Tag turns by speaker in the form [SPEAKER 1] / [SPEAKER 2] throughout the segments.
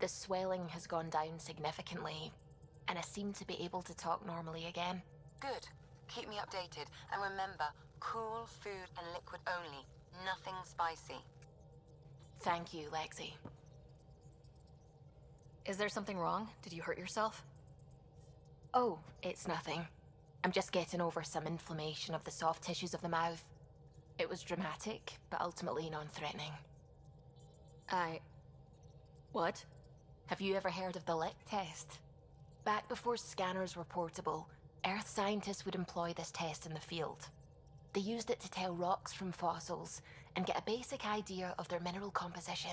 [SPEAKER 1] The swelling has gone down significantly, and I seem to be able to talk normally again.
[SPEAKER 2] Good. Keep me updated. And remember, cool food and liquid only. Nothing spicy.
[SPEAKER 1] Thank you, Lexi.
[SPEAKER 3] Is there something wrong? Did you hurt yourself?
[SPEAKER 1] Oh, it's nothing. I'm just getting over some inflammation of the soft tissues of the mouth. It was dramatic, but ultimately non-threatening.
[SPEAKER 3] What?
[SPEAKER 1] Have you ever heard of the lick test? Back before scanners were portable, Earth scientists would employ this test in the field. They used it to tell rocks from fossils and get a basic idea of their mineral composition.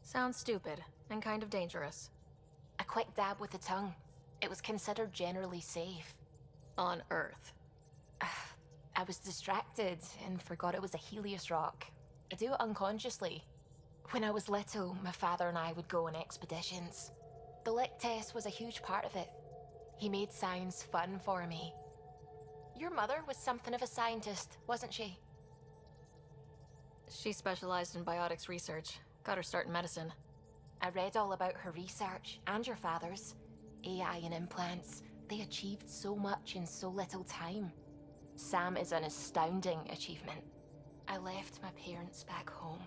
[SPEAKER 3] Sounds stupid and kind of dangerous.
[SPEAKER 1] A quick dab with the tongue. It was considered generally safe.
[SPEAKER 3] On Earth.
[SPEAKER 1] I was distracted and forgot it was a Helios rock. I do it unconsciously. When I was little, my father and I would go on expeditions. The lick test was a huge part of it. He made science fun for me. Your mother was something of a scientist, wasn't she?
[SPEAKER 3] She specialized in biotics research. Got her start in medicine.
[SPEAKER 1] I read all about her research, and your father's. AI and implants. They achieved so much in so little time. Sam is an astounding achievement. I left my parents back home.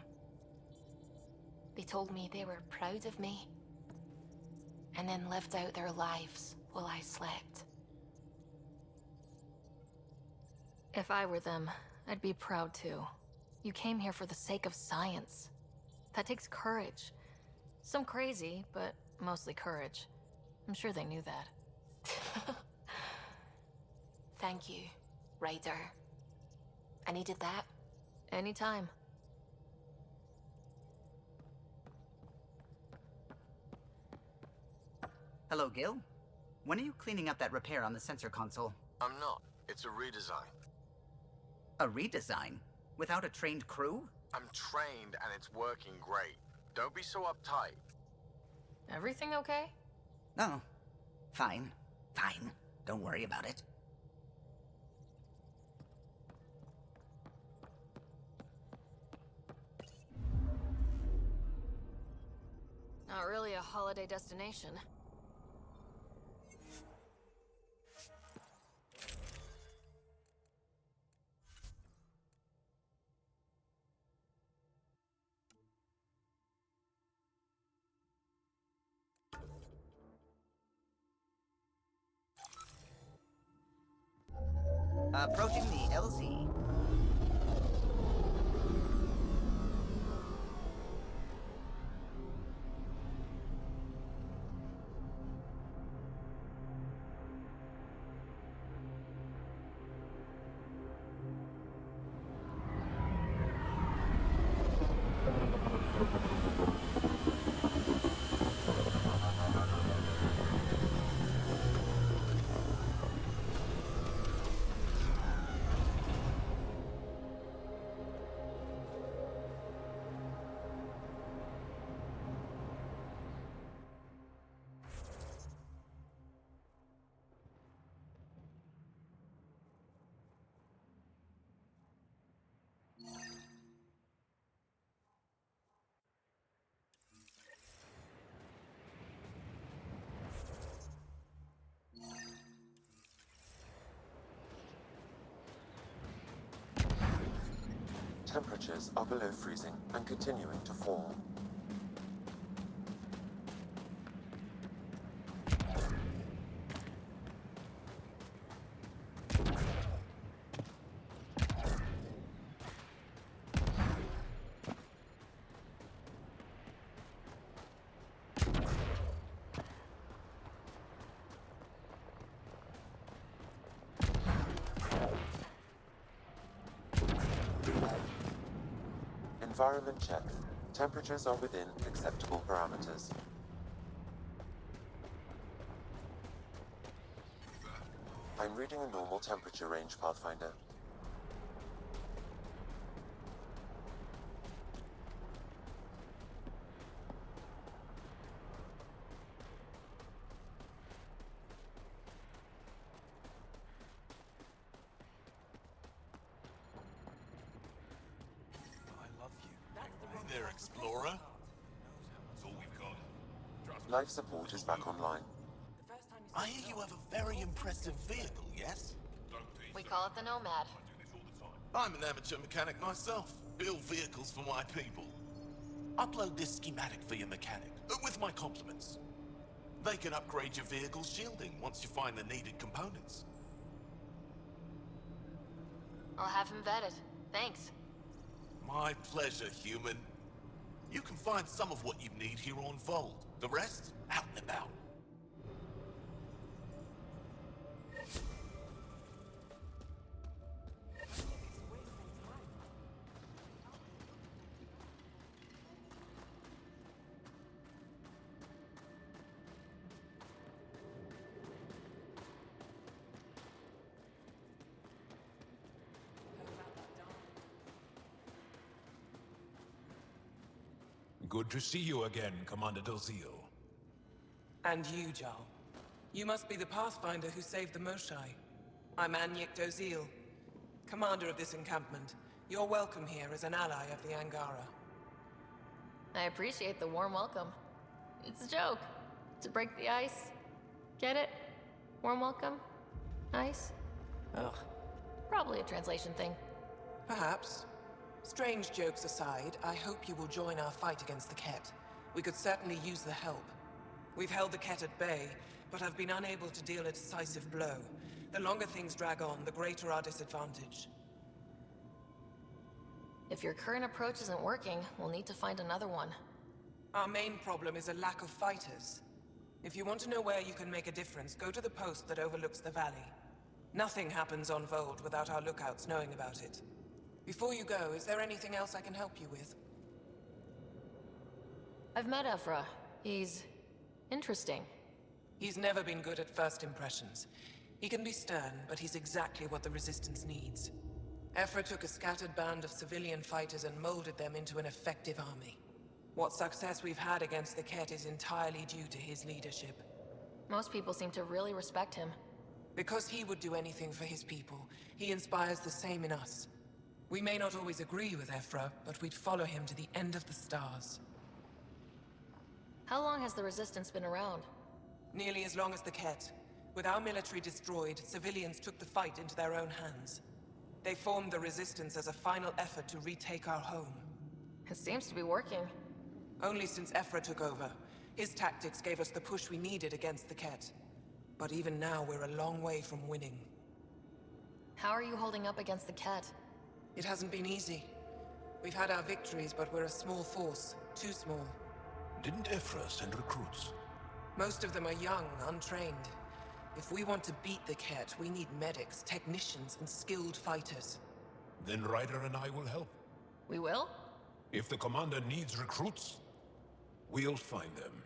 [SPEAKER 1] They told me they were proud of me, and then lived out their lives while I slept.
[SPEAKER 3] If I were them, I'd be proud too. You came here for the sake of science. That takes courage. Some crazy, but mostly courage. I'm sure they knew that.
[SPEAKER 1] Thank you, Ryder. I needed that.
[SPEAKER 3] Anytime.
[SPEAKER 4] Hello, Gil. When are you cleaning up that repair on the sensor console?
[SPEAKER 5] I'm not. It's a redesign.
[SPEAKER 4] A redesign? Without a trained crew?
[SPEAKER 5] I'm trained and it's working great. Don't be so uptight.
[SPEAKER 3] Everything okay?
[SPEAKER 4] Oh, fine. Fine. Don't worry about it.
[SPEAKER 3] Not really a holiday destination.
[SPEAKER 4] Approaching the LZ.
[SPEAKER 6] Temperatures are below freezing and continuing to fall. Environment check. Temperatures are within acceptable parameters. I'm reading a normal temperature range, Pathfinder.
[SPEAKER 5] Hey there, Explorer. So we've
[SPEAKER 6] Life support is back online.
[SPEAKER 7] I hear you have a very impressive vehicle, yes?
[SPEAKER 3] We call it the Nomad.
[SPEAKER 7] I'm an amateur mechanic myself. Build vehicles for my people. Upload this schematic for your mechanic, with my compliments. They can upgrade your vehicle's shielding once you find the needed components.
[SPEAKER 3] I'll have him vetted. Thanks.
[SPEAKER 7] My pleasure, human. You can find some of what you need here on Vold. The rest, out and about.
[SPEAKER 8] Good to see you again, Commander Dozil.
[SPEAKER 9] And you, Jarl. You must be the Pathfinder who saved the Moshai. I'm Anyek Dozil, commander of this encampment. You're welcome here as an ally of the Angara.
[SPEAKER 3] I appreciate the warm welcome. It's a joke. To break the ice. Get it? Warm welcome? Ice?
[SPEAKER 9] Ugh.
[SPEAKER 3] Probably a translation thing.
[SPEAKER 9] Perhaps. Strange jokes aside, I hope you will join our fight against the Ket. We could certainly use the help. We've held the Ket at bay, but have been unable to deal a decisive blow. The longer things drag on, the greater our disadvantage.
[SPEAKER 3] If your current approach isn't working, we'll need to find another one.
[SPEAKER 9] Our main problem is a lack of fighters. If you want to know where you can make a difference, go to the post that overlooks the valley. Nothing happens on Vold without our lookouts knowing about it. Before you go, is there anything else I can help you with?
[SPEAKER 3] I've met Ephra. He's interesting.
[SPEAKER 9] He's never been good at first impressions. He can be stern, but he's exactly what the Resistance needs. Ephra took a scattered band of civilian fighters and molded them into an effective army. What success we've had against the Ket is entirely due to his leadership.
[SPEAKER 3] Most people seem to really respect him.
[SPEAKER 9] Because he would do anything for his people, he inspires the same in us. We may not always agree with Ephra, but we'd follow him to the end of the stars.
[SPEAKER 3] How long has the Resistance been around?
[SPEAKER 9] Nearly as long as the Ket. With our military destroyed, civilians took the fight into their own hands. They formed the Resistance as a final effort to retake our home.
[SPEAKER 3] It seems to be working.
[SPEAKER 9] Only since Ephra took over. His tactics gave us the push we needed against the Ket. But even now, we're a long way from winning.
[SPEAKER 3] How are you holding up against the Ket?
[SPEAKER 9] It hasn't been easy. We've had our victories, but we're a small force. Too small.
[SPEAKER 8] Didn't Ephra send recruits?
[SPEAKER 9] Most of them are young, untrained. If we want to beat the Ket, we need medics, technicians, and skilled fighters.
[SPEAKER 8] Then Ryder and I will help.
[SPEAKER 3] We will?
[SPEAKER 8] If the commander needs recruits, we'll find them.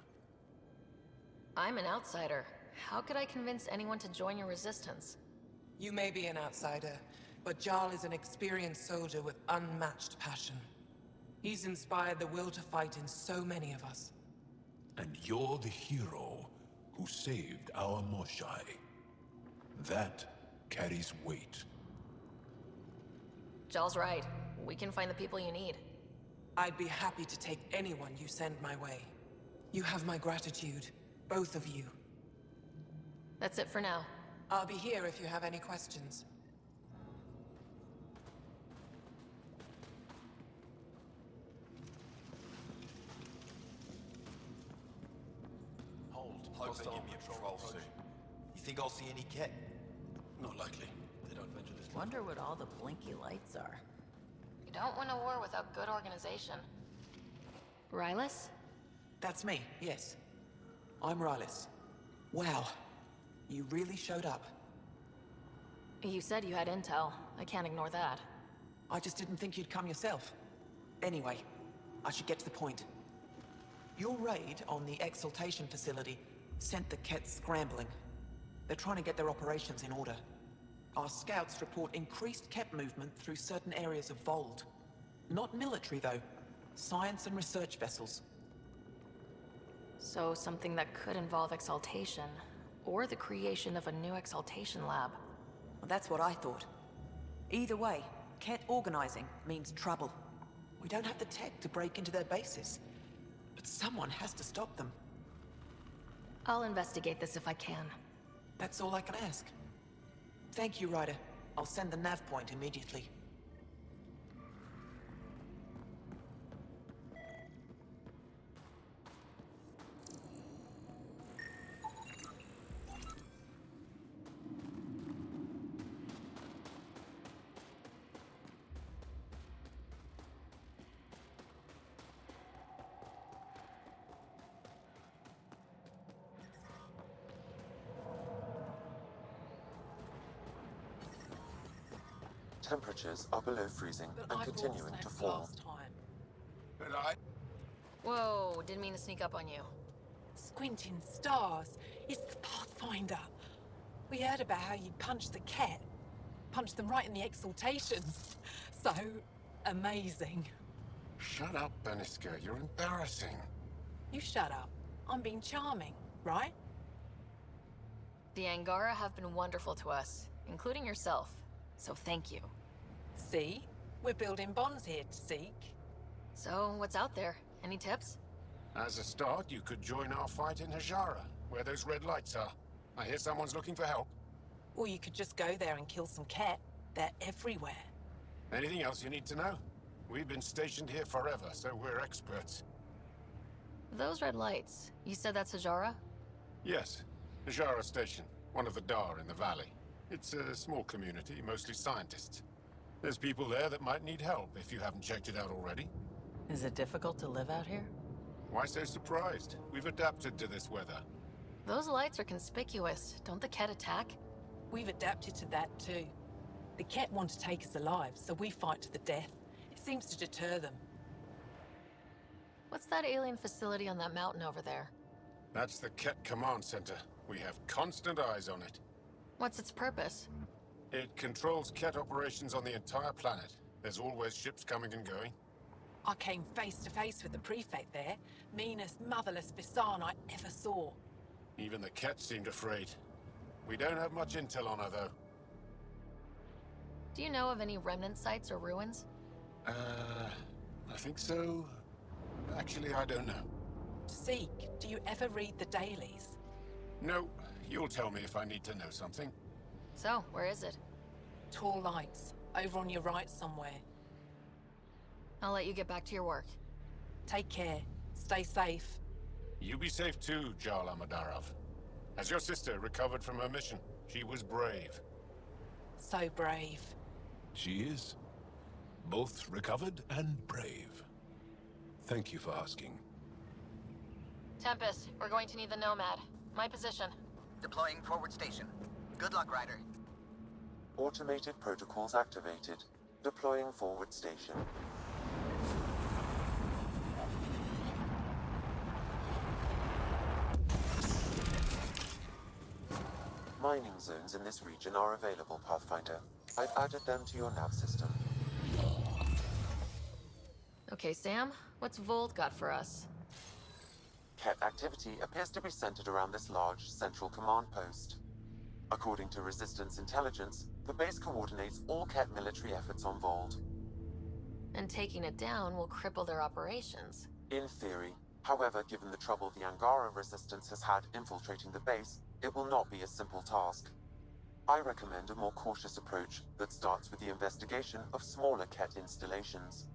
[SPEAKER 3] I'm an outsider. How could I convince anyone to join your Resistance?
[SPEAKER 9] You may be an outsider, but Jarl is an experienced soldier with unmatched passion. He's inspired the will to fight in so many of us.
[SPEAKER 8] And you're the hero who saved our Moshai. That carries weight.
[SPEAKER 3] Jarl's right. We can find the people you need.
[SPEAKER 9] I'd be happy to take anyone you send my way. You have my gratitude, both of you.
[SPEAKER 3] That's it for now.
[SPEAKER 9] I'll be here if you have any questions.
[SPEAKER 10] Hope they give me a patrol soon. You think I'll see any Ket?
[SPEAKER 7] Not likely. They don't venture this.
[SPEAKER 11] Wonder what all the blinky lights are.
[SPEAKER 3] You don't win a war without good organization. Rylas?
[SPEAKER 9] That's me, yes. I'm Rylis. Wow. You really showed up.
[SPEAKER 3] You said you had intel. I can't ignore that.
[SPEAKER 9] I just didn't think you'd come yourself. Anyway, I should get to the point. Your raid on the Exaltation facility sent the Ket scrambling. They're trying to get their operations in order. Our scouts report increased Ket movement through certain areas of Vold. Not military, though. Science and research vessels.
[SPEAKER 3] So something that could involve Exaltation, or the creation of a new Exaltation lab.
[SPEAKER 11] Well, that's what I thought. Either way, Ket organizing means trouble.
[SPEAKER 9] We don't have the tech to break into their bases. But someone has to stop them.
[SPEAKER 3] I'll investigate this if I can.
[SPEAKER 9] That's all I can ask. Thank you, Ryder. I'll send the nav point immediately.
[SPEAKER 6] Temperatures are below freezing
[SPEAKER 9] But
[SPEAKER 6] and
[SPEAKER 9] I brought
[SPEAKER 6] continuing
[SPEAKER 9] snacks
[SPEAKER 6] to fall.
[SPEAKER 9] last time.
[SPEAKER 7] But I...
[SPEAKER 3] Whoa, didn't mean to sneak up on you.
[SPEAKER 12] Squinting stars. It's the Pathfinder. We heard about how you punched the cat. Punched them right in the exaltations. So amazing.
[SPEAKER 8] Shut up, Beniska. You're embarrassing.
[SPEAKER 12] You shut up. I'm being charming, right?
[SPEAKER 3] The Angara have been wonderful to us, including yourself. So thank you.
[SPEAKER 12] See? We're building bonds here to seek.
[SPEAKER 3] So, what's out there? Any tips?
[SPEAKER 8] As a start, you could join our fight in Hajara, where those red lights are. I hear someone's looking for help.
[SPEAKER 12] Or you could just go there and kill some cat. They're everywhere.
[SPEAKER 8] Anything else you need to know? We've been stationed here forever, so we're experts.
[SPEAKER 3] Those red lights, you said that's Hajara?
[SPEAKER 8] Yes, Hajara Station, one of the Dar in the valley. It's a small community, mostly scientists. There's people there that might need help, if you haven't checked it out already.
[SPEAKER 12] Is it difficult to live out here?
[SPEAKER 8] Why so surprised? We've adapted to this weather.
[SPEAKER 3] Those lights are conspicuous. Don't the Ket attack?
[SPEAKER 12] We've adapted to that too. The cat want to take us alive, so we fight to the death. It seems to deter them.
[SPEAKER 3] What's that alien facility on that mountain over there?
[SPEAKER 8] That's the Ket Command Center. We have constant eyes on it.
[SPEAKER 3] What's its purpose?
[SPEAKER 8] It controls Ket operations on the entire planet. There's always ships coming and going.
[SPEAKER 12] I came face to face with the prefect there. Meanest, motherless Visan I ever saw.
[SPEAKER 8] Even the Ket seemed afraid. We don't have much intel on her, though.
[SPEAKER 3] Do you know of any remnant sites or ruins?
[SPEAKER 8] I think so. Actually, I don't know.
[SPEAKER 12] Seek, do you ever read the dailies?
[SPEAKER 8] No, you'll tell me if I need to know something.
[SPEAKER 3] So, where is it?
[SPEAKER 12] Tall lights, over on your right somewhere.
[SPEAKER 3] I'll let you get back to your work.
[SPEAKER 12] Take care. Stay safe.
[SPEAKER 8] You be safe too, Jarl Amadarov. Has your sister recovered from her mission? She was brave.
[SPEAKER 12] So brave.
[SPEAKER 8] She is. Both recovered and brave. Thank you for asking.
[SPEAKER 3] Tempest, we're going to need the Nomad. My position.
[SPEAKER 4] Deploying forward station. Good luck, Ryder.
[SPEAKER 6] Automated protocols activated. Deploying forward station. Mining zones in this region are available, Pathfinder. I've added them to your nav system.
[SPEAKER 3] Okay, Sam, what's Vold got for us?
[SPEAKER 6] Ket activity appears to be centered around this large central command post. According to Resistance intelligence, the base coordinates all Ket military efforts on Vold.
[SPEAKER 3] And taking it down will cripple their operations.
[SPEAKER 6] In theory. However, given the trouble the Angara Resistance has had infiltrating the base, it will not be a simple task. I recommend a more cautious approach that starts with the investigation of smaller Ket installations.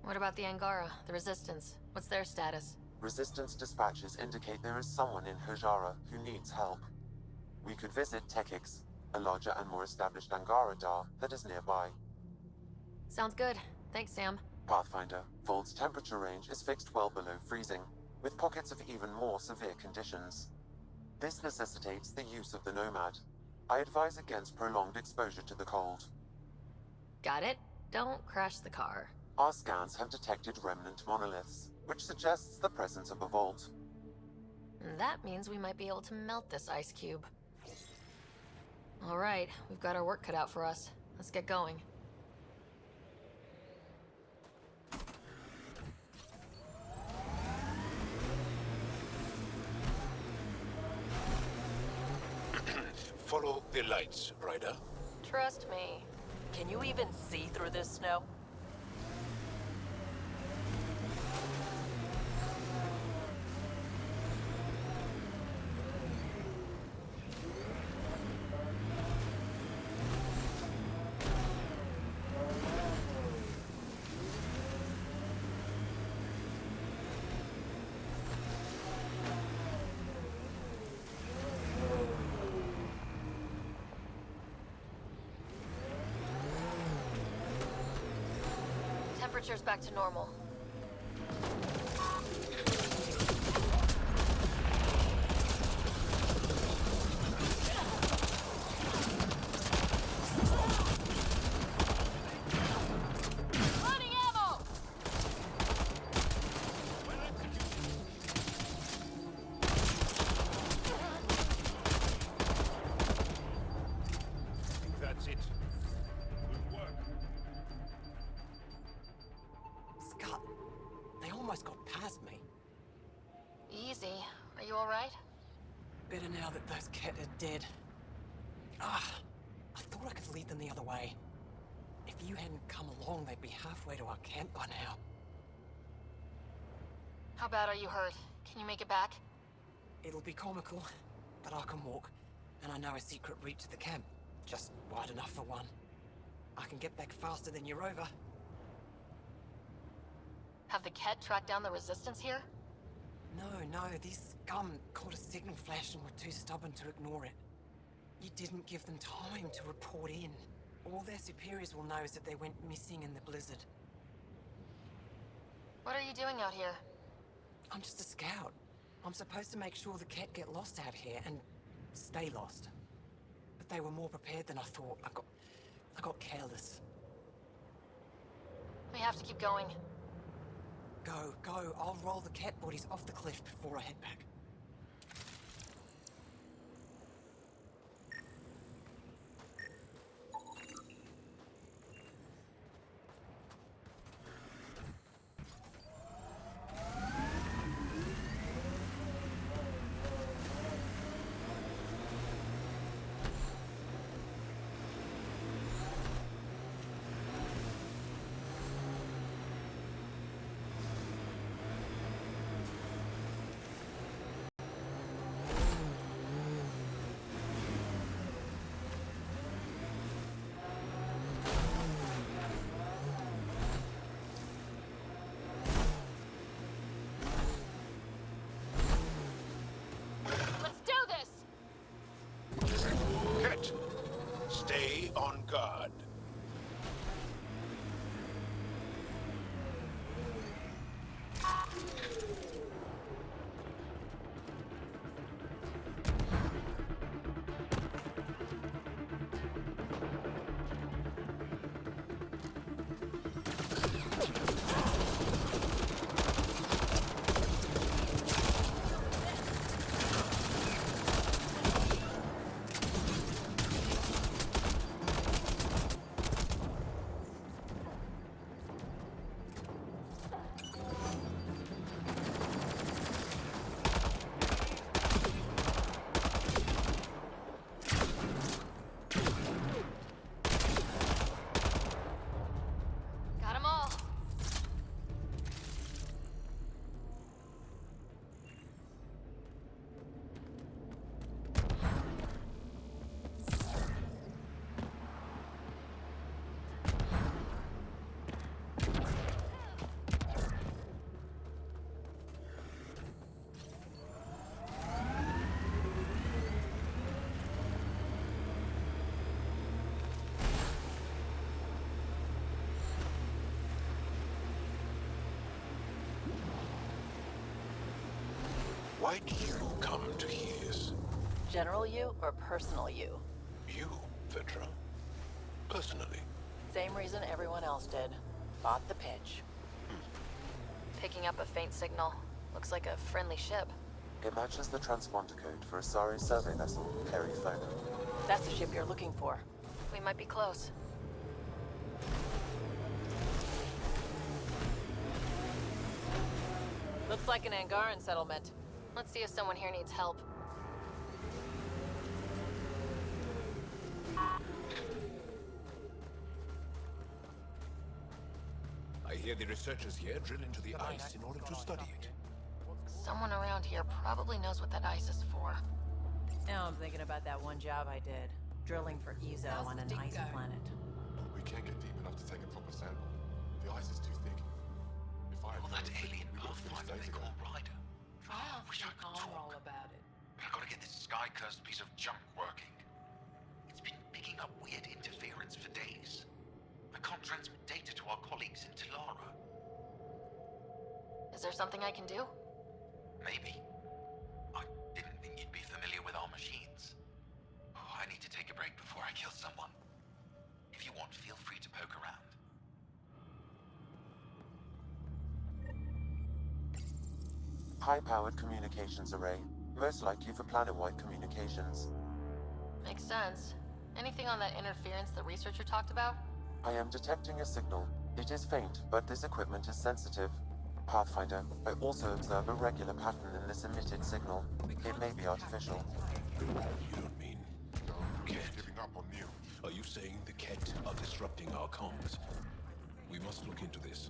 [SPEAKER 3] What about the Angara, the Resistance? What's their status?
[SPEAKER 6] Resistance dispatches indicate there is someone in Hajara who needs help. We could visit Tekix, a larger and more established Angara Dar that is nearby.
[SPEAKER 3] Sounds good. Thanks, Sam.
[SPEAKER 6] Pathfinder, Vold's temperature range is fixed well below freezing, with pockets of even more severe conditions. This necessitates the use of the Nomad. I advise against prolonged exposure to the cold.
[SPEAKER 3] Got it. Don't crash the car.
[SPEAKER 6] Our scans have detected remnant monoliths, which suggests the presence of a vault.
[SPEAKER 3] And that means we might be able to melt this ice cube. All right, we've got our work cut out for us. Let's get going.
[SPEAKER 8] Follow the lights, Ryder.
[SPEAKER 3] Trust me.
[SPEAKER 12] Can you even see through this snow?
[SPEAKER 3] Temperature's back to normal.
[SPEAKER 8] That's it. Good work.
[SPEAKER 9] Scott, they almost got past me.
[SPEAKER 3] Easy. Are you alright?
[SPEAKER 9] Better now that those cat are dead. Ah, I thought I could lead them the other way. If you hadn't come along, they'd be halfway to our camp by now.
[SPEAKER 3] How bad are you hurt? Can you make it back?
[SPEAKER 9] It'll be comical, but I can walk, and I know a secret route to the camp. Just wide enough for one. I can get back faster than your rover.
[SPEAKER 3] Have the Ket tracked down the resistance here?
[SPEAKER 9] No, these scum caught a signal flash and were too stubborn to ignore it. You didn't give them time to report in. All their superiors will know is that they went missing in the blizzard.
[SPEAKER 3] What are you doing out here?
[SPEAKER 9] I'm just a scout. I'm supposed to make sure the Ket get lost out here and stay lost. But they were more prepared than I thought. I got careless.
[SPEAKER 3] We have to keep going.
[SPEAKER 9] Go. I'll roll the cat bodies off the cliff before I head back.
[SPEAKER 13] Stay on guard.
[SPEAKER 3] Got 'em all.
[SPEAKER 13] Why do you come to His?
[SPEAKER 14] General you or personal you?
[SPEAKER 13] You, Vetra. Personally.
[SPEAKER 14] Same reason everyone else did. Bought the pitch.
[SPEAKER 3] Picking up a faint signal. Looks like a friendly ship.
[SPEAKER 6] It matches the transponder code for a Sari survey vessel, Perry-Fono.
[SPEAKER 14] That's the ship you're looking for.
[SPEAKER 3] We might be close.
[SPEAKER 14] Looks like an Angaran settlement.
[SPEAKER 3] Let's see if someone here needs help.
[SPEAKER 13] I hear the researchers here drill into the ice in order to study it.
[SPEAKER 3] Someone around here probably knows what that ice is for.
[SPEAKER 14] Now I'm thinking about that one job I did. Drilling for Ezo on an ice planet.
[SPEAKER 8] We can't get deep enough to take a proper sample. The ice is too thick. If I had
[SPEAKER 10] that
[SPEAKER 8] known,
[SPEAKER 10] alien
[SPEAKER 8] we would've
[SPEAKER 10] pathfinder
[SPEAKER 8] finished
[SPEAKER 10] they
[SPEAKER 8] days
[SPEAKER 10] call
[SPEAKER 8] ago.
[SPEAKER 10] Ryder.
[SPEAKER 12] I
[SPEAKER 10] wish I could
[SPEAKER 12] all
[SPEAKER 10] talk.
[SPEAKER 12] about it.
[SPEAKER 10] But I gotta get this sky-cursed piece of junk working. It's been picking up weird interference for days. I can't transmit data to our colleagues in Tilara.
[SPEAKER 3] something I can do?
[SPEAKER 10] Maybe. I didn't think you'd be familiar with our machines. Oh, I need to take a break before I kill someone. If you want, feel free to poke around.
[SPEAKER 6] High-powered communications array, most likely for planet-wide communications.
[SPEAKER 3] Makes sense. Anything on that interference the researcher talked about?
[SPEAKER 6] I am detecting a signal. It is faint, but this equipment is sensitive. Pathfinder, I also observe a regular pattern in this emitted signal. It may be artificial.
[SPEAKER 13] You don't mean...
[SPEAKER 8] He's giving up on Neil.
[SPEAKER 13] Are you saying the Ket are disrupting our comms? We must look into this.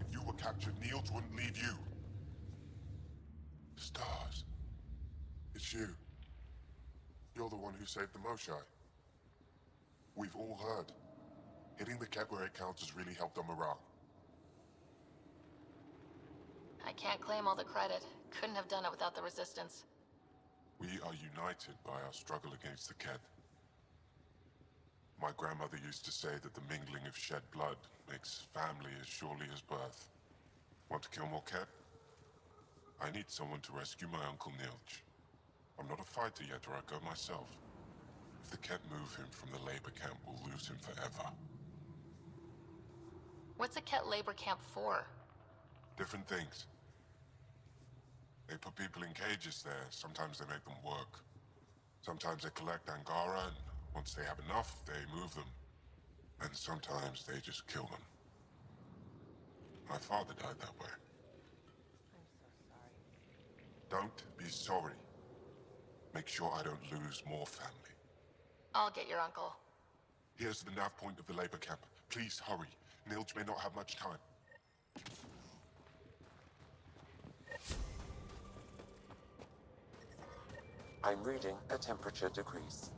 [SPEAKER 8] If you were captured, Niels wouldn't leave you. Stars. It's you. You're the one who saved the Moshai. We've all heard. Hitting the Ket where it counts has really helped our morale.
[SPEAKER 3] I can't claim all the credit. Couldn't have done it without the Resistance.
[SPEAKER 8] We are united by our struggle against the Ket. My grandmother used to say that the mingling of shed blood makes family as surely as birth. Want to kill more Ket? I need someone to rescue my Uncle Nilj. I'm not a fighter yet, or I'd go myself. If the Ket move him from the labor camp, we'll lose him forever.
[SPEAKER 3] What's a Ket labor camp for?
[SPEAKER 8] Different things. They put people in cages there. Sometimes they make them work. Sometimes they collect Angara, and once they have enough, they move them. And sometimes they just kill them. My father died that way.
[SPEAKER 14] I'm so sorry.
[SPEAKER 8] Don't be sorry. Make sure I don't lose more family.
[SPEAKER 3] I'll get your uncle.
[SPEAKER 8] Here's the nav point of the labor camp. Please hurry. Nilj may not have much time.
[SPEAKER 6] I'm reading a temperature decrease.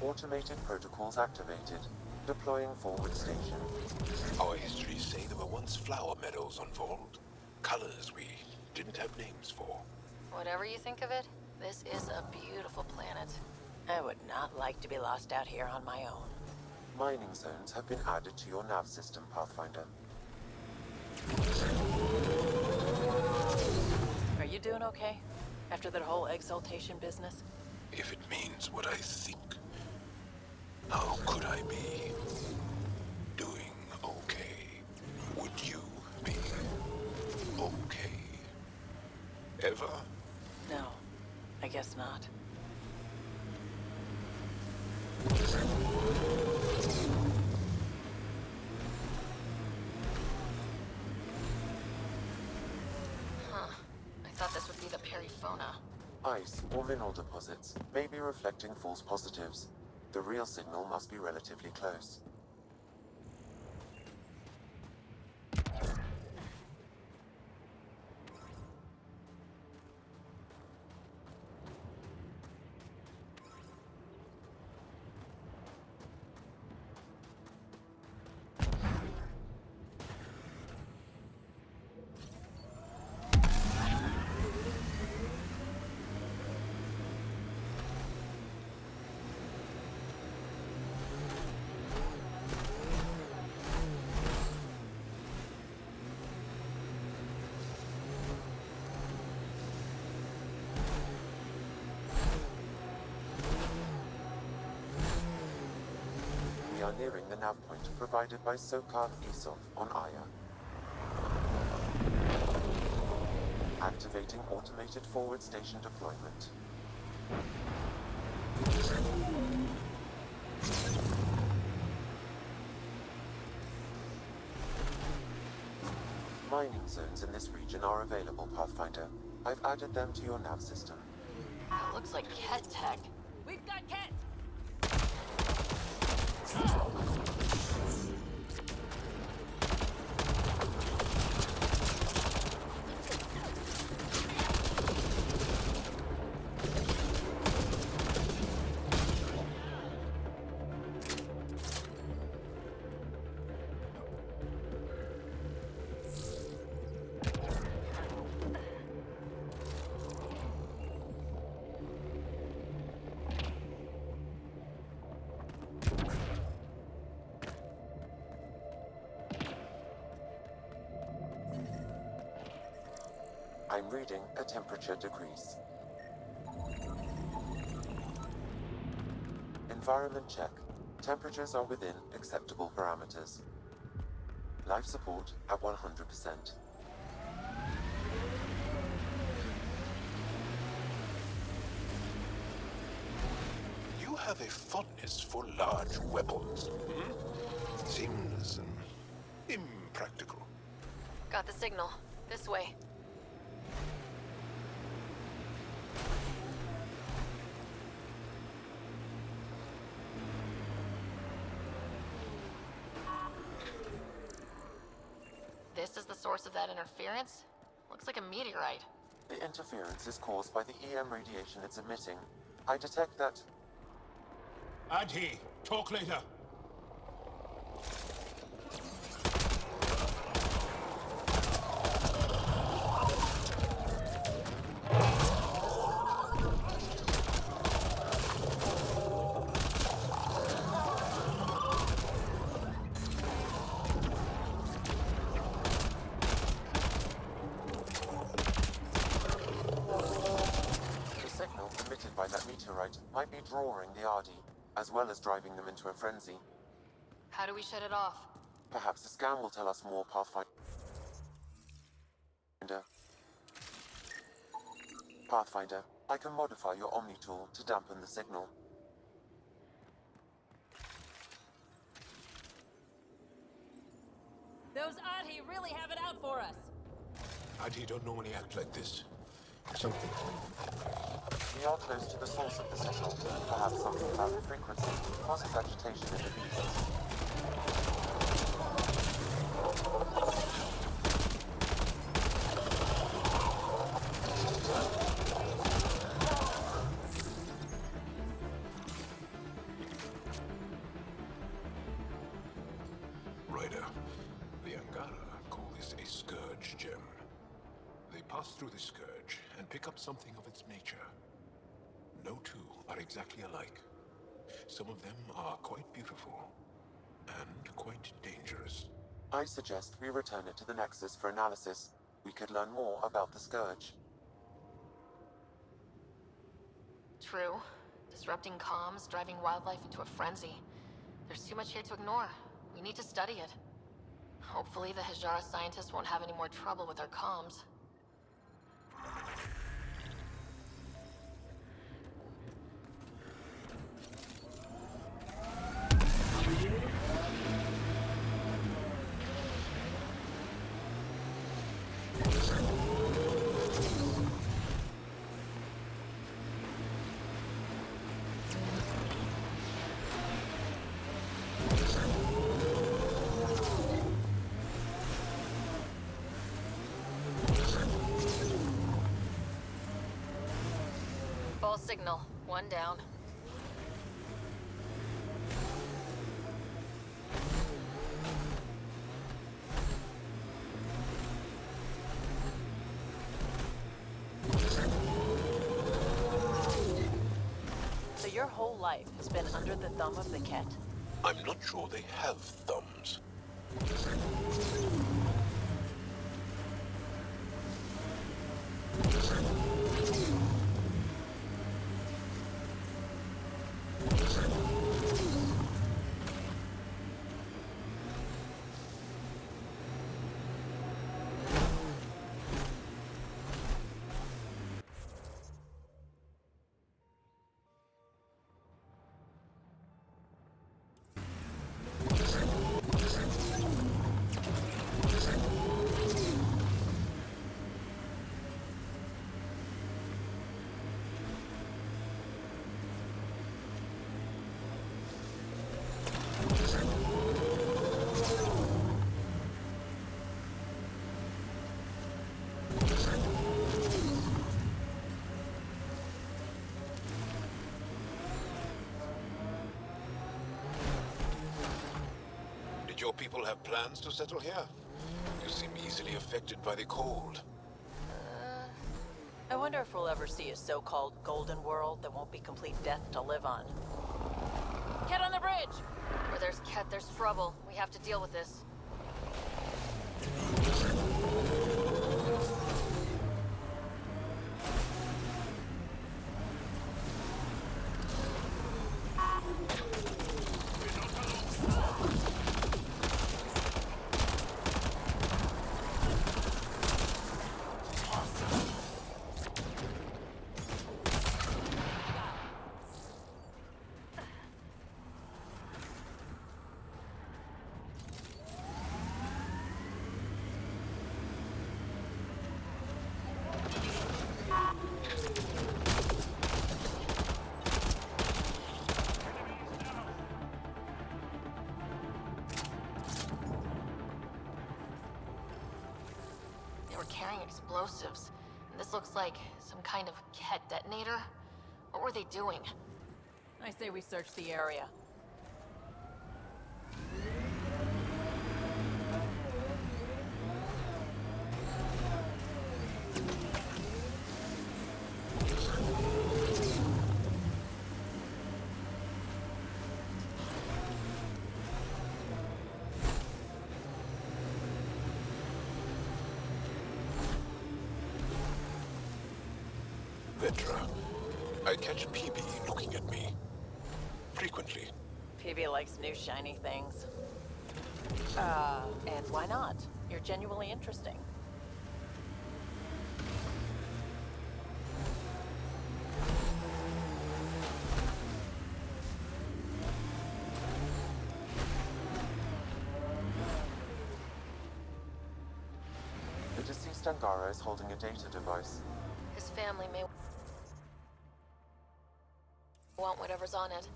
[SPEAKER 6] Automated protocols activated. Deploying forward station.
[SPEAKER 13] Our histories say there were once flower meadows unfold. Colors we didn't have names for.
[SPEAKER 3] Whatever you think of it, this is a beautiful planet.
[SPEAKER 14] I would not like to be lost out here on my own.
[SPEAKER 6] Mining zones have been added to your nav system, Pathfinder.
[SPEAKER 14] Are you doing okay? After that whole exaltation business?
[SPEAKER 13] If it means what I think, how could I be doing okay? Would you be okay? Ever?
[SPEAKER 14] No, I guess not.
[SPEAKER 3] Huh. I thought this would be the perifauna.
[SPEAKER 6] Ice or mineral deposits may be reflecting false positives. The real signal must be relatively close. We are nearing the nav point provided by Sokar Isov on Aya. Activating automated forward station deployment. Mining zones in this region are available, Pathfinder. I've added them to your nav system.
[SPEAKER 3] That looks like Ket tech.
[SPEAKER 14] We've got Ket!
[SPEAKER 6] I'm reading a temperature decrease. Environment check. Temperatures are within acceptable parameters. Life support at 100%.
[SPEAKER 13] You have a fondness for large weapons. Seems impractical.
[SPEAKER 3] Got the signal. This way. This is the source of that interference? Looks like a meteorite.
[SPEAKER 6] The interference is caused by the EM radiation it's emitting. I detect that...
[SPEAKER 13] Adhi, talk later.
[SPEAKER 6] The signal emitted by that meteorite might be drawing the Ardi, as well as driving them into a frenzy.
[SPEAKER 3] How do we shut it off?
[SPEAKER 6] Perhaps the scan will tell us more, Pathfinder. Pathfinder, I can modify your Omni tool to dampen the signal.
[SPEAKER 14] Those Adhi really have it out for us.
[SPEAKER 13] Adhi don't normally act like this. Something.
[SPEAKER 6] We are close to the source of the signal. Perhaps something about the frequency causes agitation in the beasts.
[SPEAKER 13] Ryder, the Angara call this a scourge gem. They pass through the scourge and pick up something of its nature. No two are exactly alike. Some of them are quite beautiful and quite dangerous.
[SPEAKER 6] I suggest we return it to the Nexus for analysis. We could learn more about the scourge.
[SPEAKER 3] True. Disrupting comms, driving wildlife into a frenzy. There's too much here to ignore. We need to study it. Hopefully the Hijara scientists won't have any more trouble with our comms. False signal. One down.
[SPEAKER 14] So your whole life has been under the thumb of the Ket?
[SPEAKER 13] I'm not sure they have thumbs. Did your people have plans to settle here? You seem easily affected by the cold.
[SPEAKER 14] I wonder if we'll ever see a so-called golden world that won't be complete death to live on. Get on the bridge!
[SPEAKER 3] Where there's Ket, there's trouble. We have to deal with this. they were carrying explosives. And this looks like some kind of ket detonator. What were they doing?
[SPEAKER 14] I say we search the area.
[SPEAKER 13] Vetra, I catch PB looking at me. Frequently.
[SPEAKER 14] PB likes new shiny things. And why not? You're genuinely interesting.
[SPEAKER 6] The deceased Angara is holding a data device.
[SPEAKER 3] His family may want whatever's on it.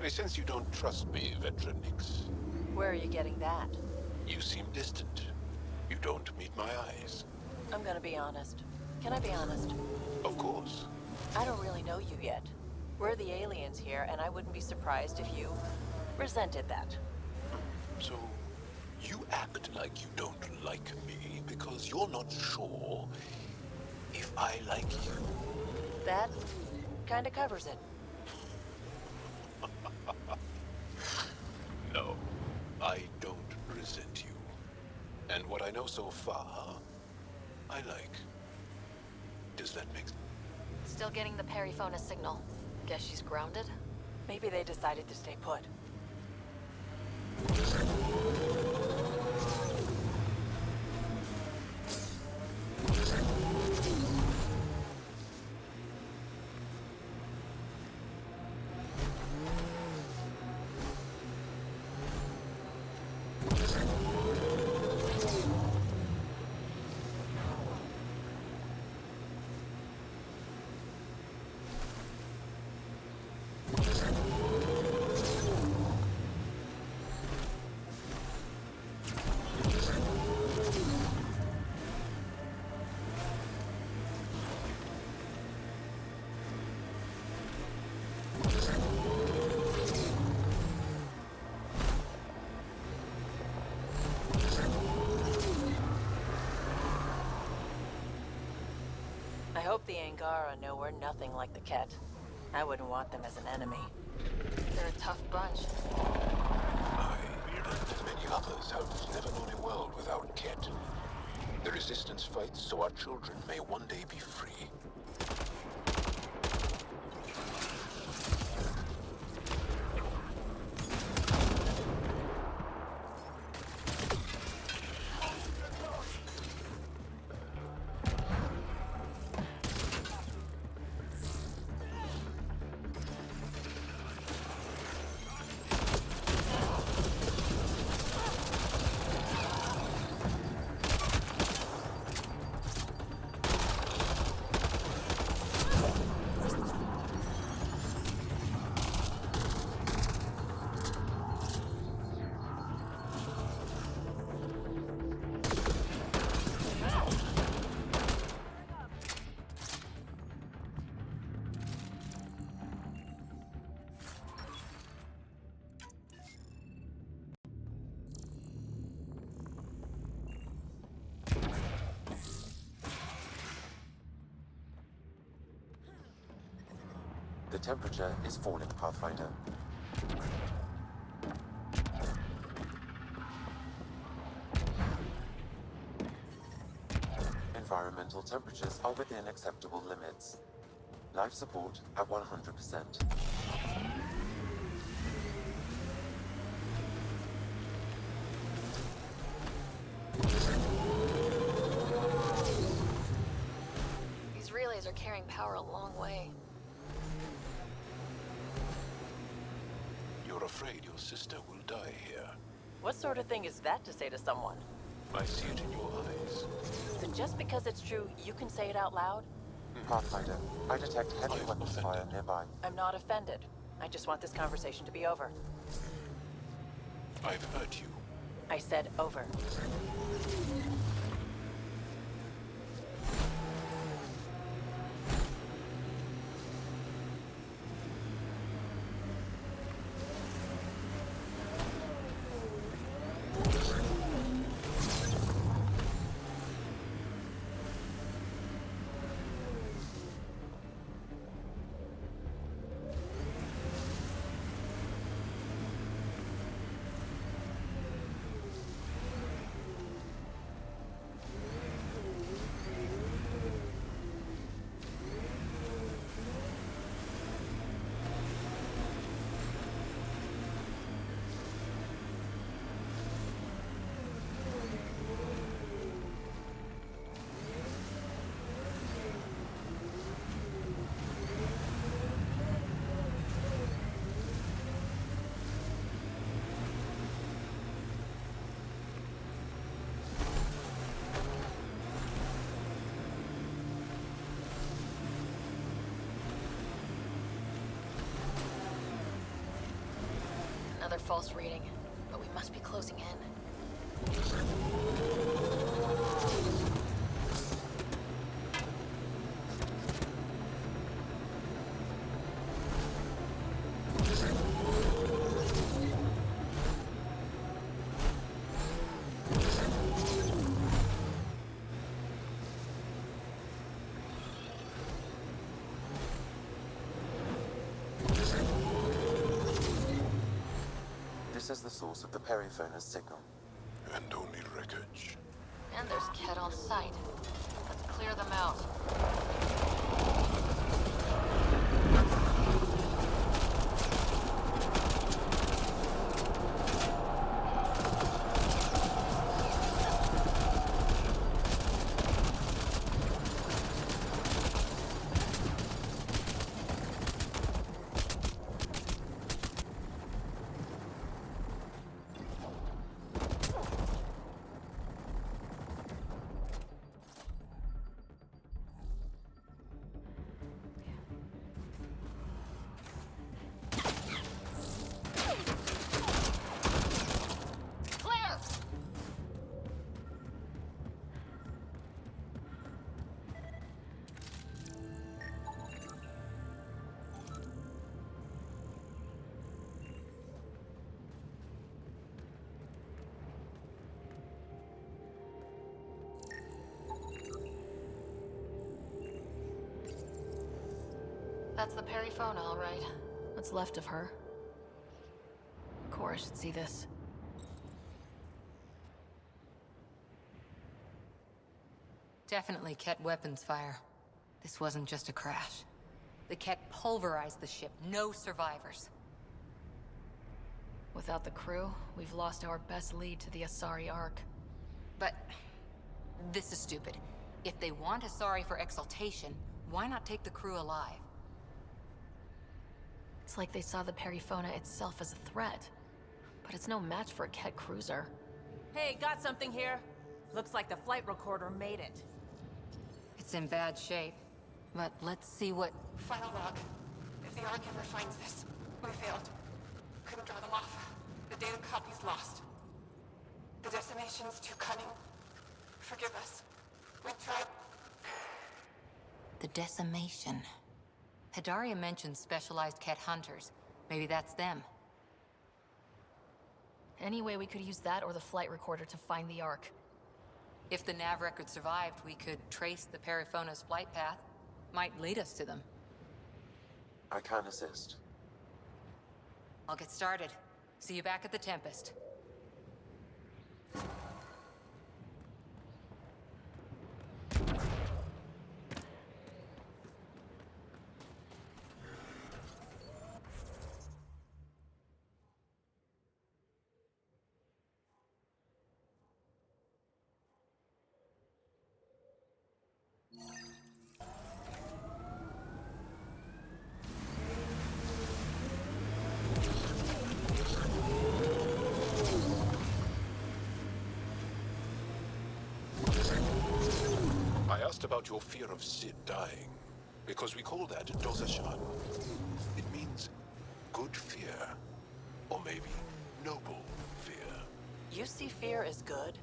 [SPEAKER 13] I sense you don't trust me, Vetra Nix.
[SPEAKER 14] Where are you getting that?
[SPEAKER 13] You seem distant. You don't meet my eyes.
[SPEAKER 14] I'm gonna be honest. Can I be honest?
[SPEAKER 13] Of course.
[SPEAKER 14] I don't really know you yet. We're the aliens here, and I wouldn't be surprised if you resented that.
[SPEAKER 13] So, you act like you don't like me because you're not sure if I like you.
[SPEAKER 14] That kinda covers it.
[SPEAKER 13] No, I don't resent you. And what I know so far, I like. Does that make sense?
[SPEAKER 3] Still getting the periphonus signal. Guess she's grounded?
[SPEAKER 14] Maybe they decided to stay put. I hope the Angara know we're nothing like the Ket. I wouldn't want them as an enemy.
[SPEAKER 3] They're a tough bunch.
[SPEAKER 13] I and many others have never known a world without Ket. The Resistance fights so our children may one day be free.
[SPEAKER 6] The temperature is falling, Pathfinder. Environmental temperatures are within acceptable limits. Life support at 100%.
[SPEAKER 3] These relays are carrying power a long way.
[SPEAKER 13] You're afraid your sister will die here.
[SPEAKER 14] What sort of thing is that to say to someone?
[SPEAKER 13] I see it in your eyes.
[SPEAKER 14] So just because it's true, you can say it out loud?
[SPEAKER 6] Pathfinder, I detect heavy weapons fire nearby.
[SPEAKER 14] I'm not offended. I just want this conversation to be over.
[SPEAKER 13] I've hurt you.
[SPEAKER 14] I said over.
[SPEAKER 3] Another false reading, but we must be closing in.
[SPEAKER 6] This is the source of the periphoner's signal.
[SPEAKER 13] And only wreckage.
[SPEAKER 3] And there's Ket on site. Let's clear them out. That's the Perifona, all right. What's left of her? Cora should see this.
[SPEAKER 15] Definitely Ket weapons fire. This wasn't just a crash. The Ket pulverized the ship. No survivors.
[SPEAKER 3] Without the crew, we've lost our best lead to the Asari Ark.
[SPEAKER 15] But this is stupid. If they want Asari for exaltation, why not take the crew alive?
[SPEAKER 3] It's like they saw the Perifona itself as a threat. But it's no match for a Ket cruiser.
[SPEAKER 16] Hey, got something here. Looks like the flight recorder made it.
[SPEAKER 15] It's in bad shape. But let's see what...
[SPEAKER 12] Final log. If the Ark ever finds this, we failed. Couldn't draw them off. The data copy's lost. The decimation's too cunning. Forgive us. We tried.
[SPEAKER 15] The decimation. Hidaria mentioned specialized Ket hunters. Maybe that's them.
[SPEAKER 3] Anyway, we could use that or the flight recorder to find the Ark.
[SPEAKER 15] If the nav record survived, we could trace the Perifona's flight path. Might lead us to them.
[SPEAKER 6] I can assist.
[SPEAKER 15] I'll get started. See you back at the Tempest.
[SPEAKER 13] I asked about your fear of Sid dying, because we call that Dosashan. It means good fear, or maybe noble fear.
[SPEAKER 14] You see fear as good?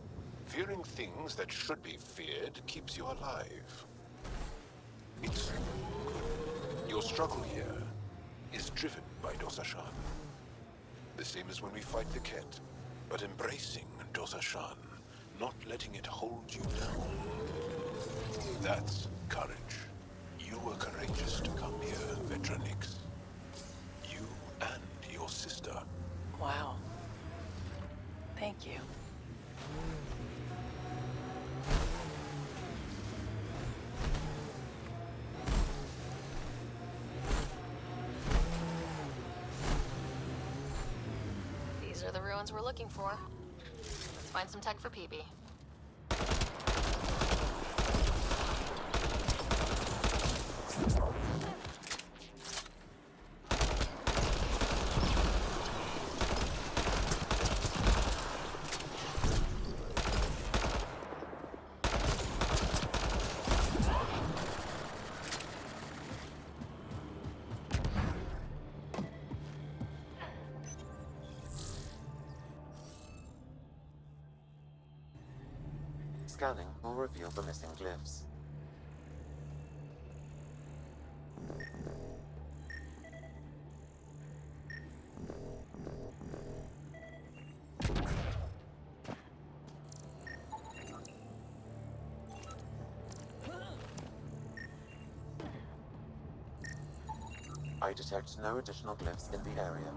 [SPEAKER 13] Fearing things that should be feared keeps you alive. It's good. Your struggle here is driven by Dosashan. The same as when we fight the Ket, but embracing Dosashan, not letting it hold you down. That's courage. You were courageous to come here, Vetranix. You and your sister.
[SPEAKER 14] Wow. Thank you.
[SPEAKER 3] These are the ruins we're looking for. Let's find some tech for PB.
[SPEAKER 6] Scanning will reveal the missing glyphs. I detect no additional glyphs in the area.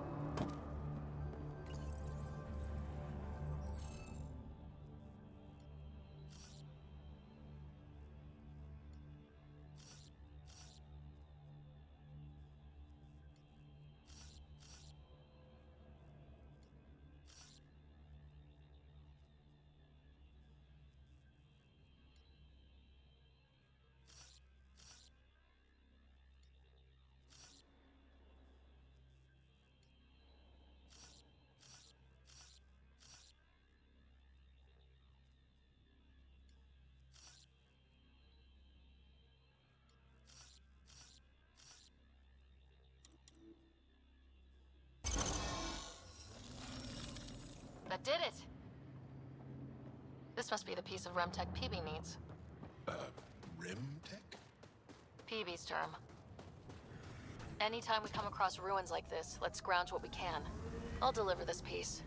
[SPEAKER 3] That did it! This must be the piece of Remtech PB needs.
[SPEAKER 13] Rimtech?
[SPEAKER 3] PB's term. Anytime we come across ruins like this, let's scrounge what we can. I'll deliver this piece,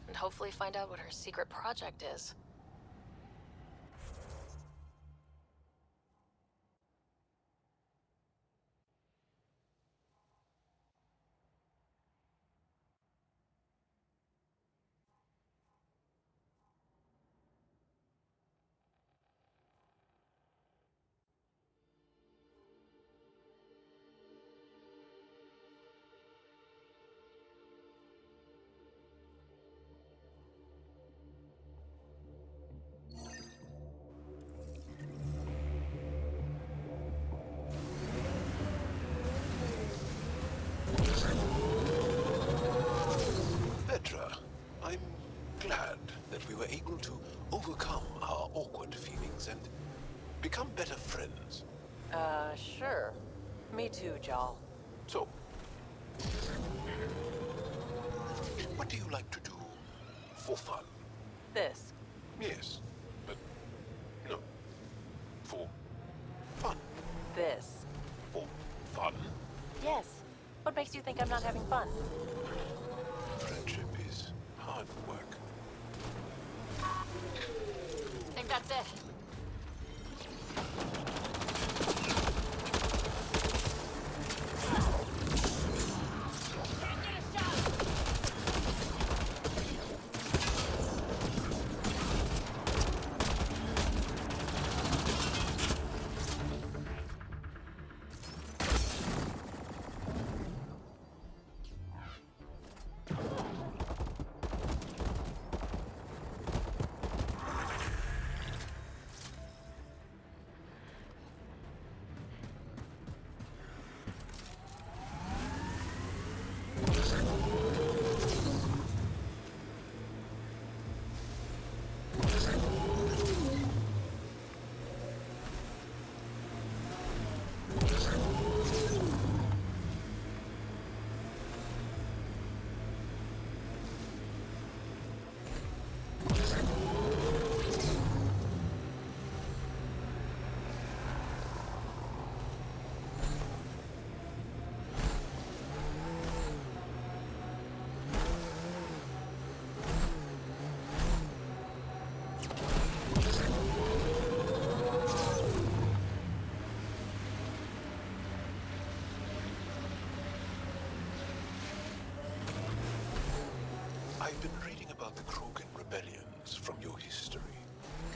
[SPEAKER 3] and hopefully find out what her secret project is.
[SPEAKER 13] Petra, I'm glad that we were able to overcome our awkward feelings and become better friends.
[SPEAKER 14] Sure. Me too, Jal.
[SPEAKER 13] So, what do you like to do for fun?
[SPEAKER 14] This.
[SPEAKER 13] Yes, but no. For fun.
[SPEAKER 14] This.
[SPEAKER 13] For fun?
[SPEAKER 14] Yes. What makes you think I'm not having fun?
[SPEAKER 13] Friendship is hard work.
[SPEAKER 3] I think that's it.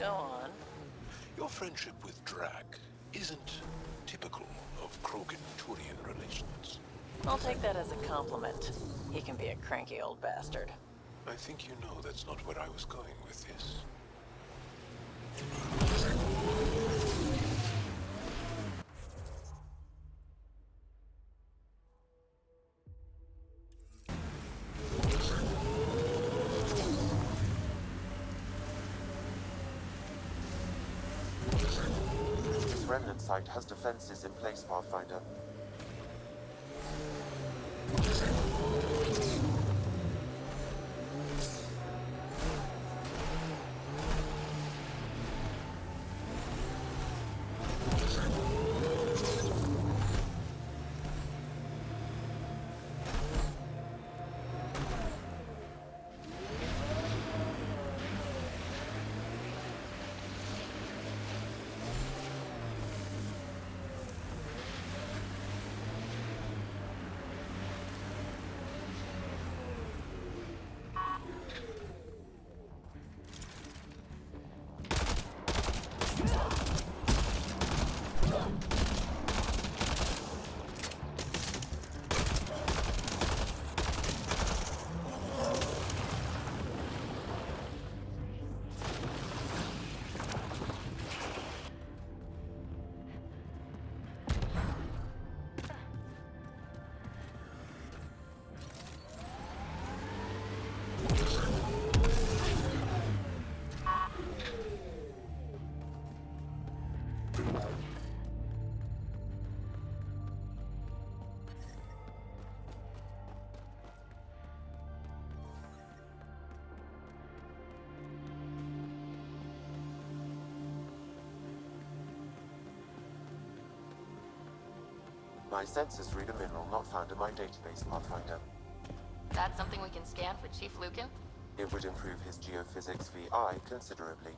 [SPEAKER 14] Go on.
[SPEAKER 13] Your friendship with Drac isn't typical of Krogan-Turian relations.
[SPEAKER 14] I'll take that as a compliment. He can be a cranky old bastard.
[SPEAKER 13] I think you know that's not where I was going with this.
[SPEAKER 6] This remnant site has defenses in place, Pathfinder. My sensors read a mineral not found in my database, Pathfinder.
[SPEAKER 3] That's something we can scan for Chief Lucan?
[SPEAKER 6] It would improve his geophysics VI considerably.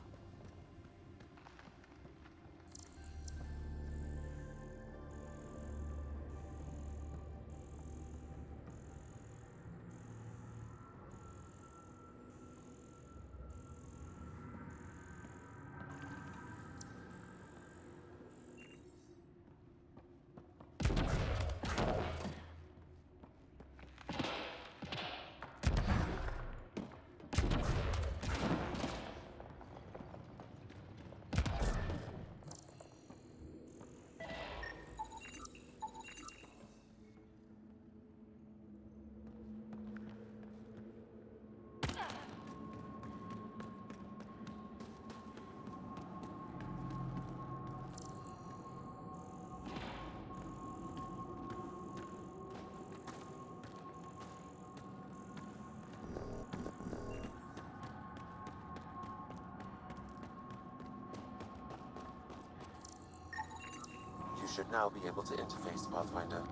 [SPEAKER 6] You should now be able to interface, Pathfinder.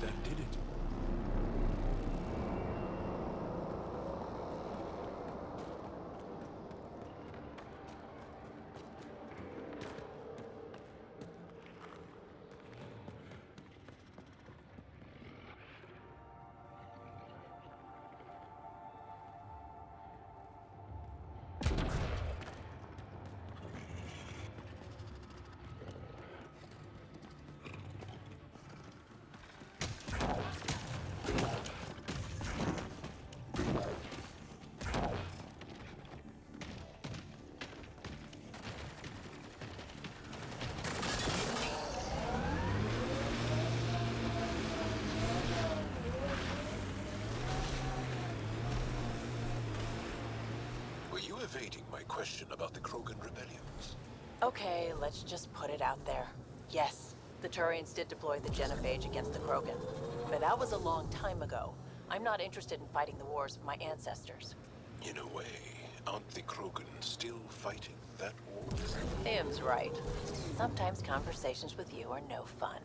[SPEAKER 13] That did it. Were you evading my question about the Krogan rebellions?
[SPEAKER 14] Okay, let's just put it out there. Yes, the Turians did deploy the Genophage against the Krogan. But that was a long time ago. I'm not interested in fighting the wars of my ancestors.
[SPEAKER 13] In a way, aren't the Krogan still fighting that war?
[SPEAKER 14] Im's right. Sometimes conversations with you are no fun.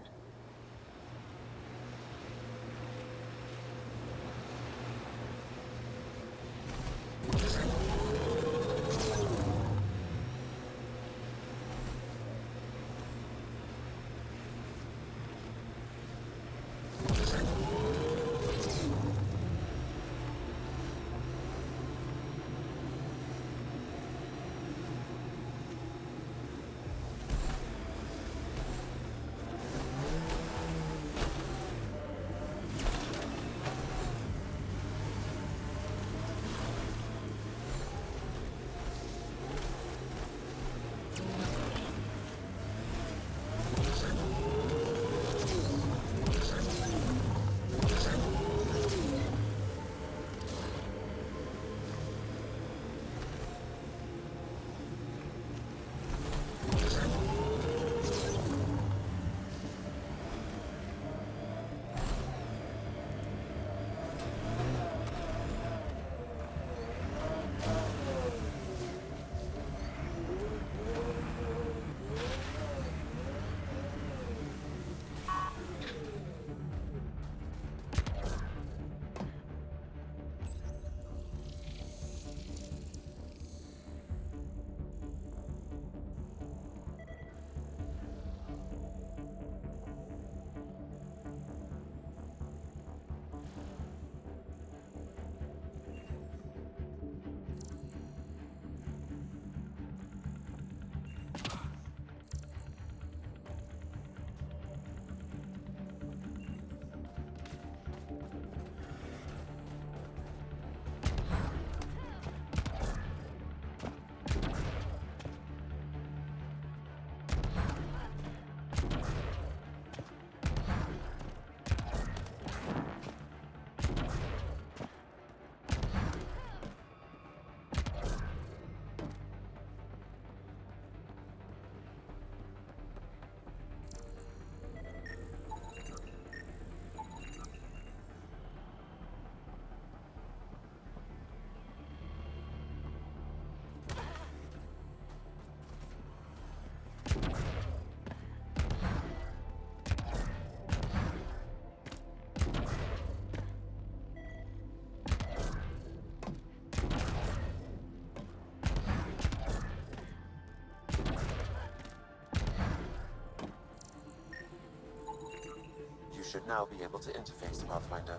[SPEAKER 6] Should now be able to interface, Pathfinder.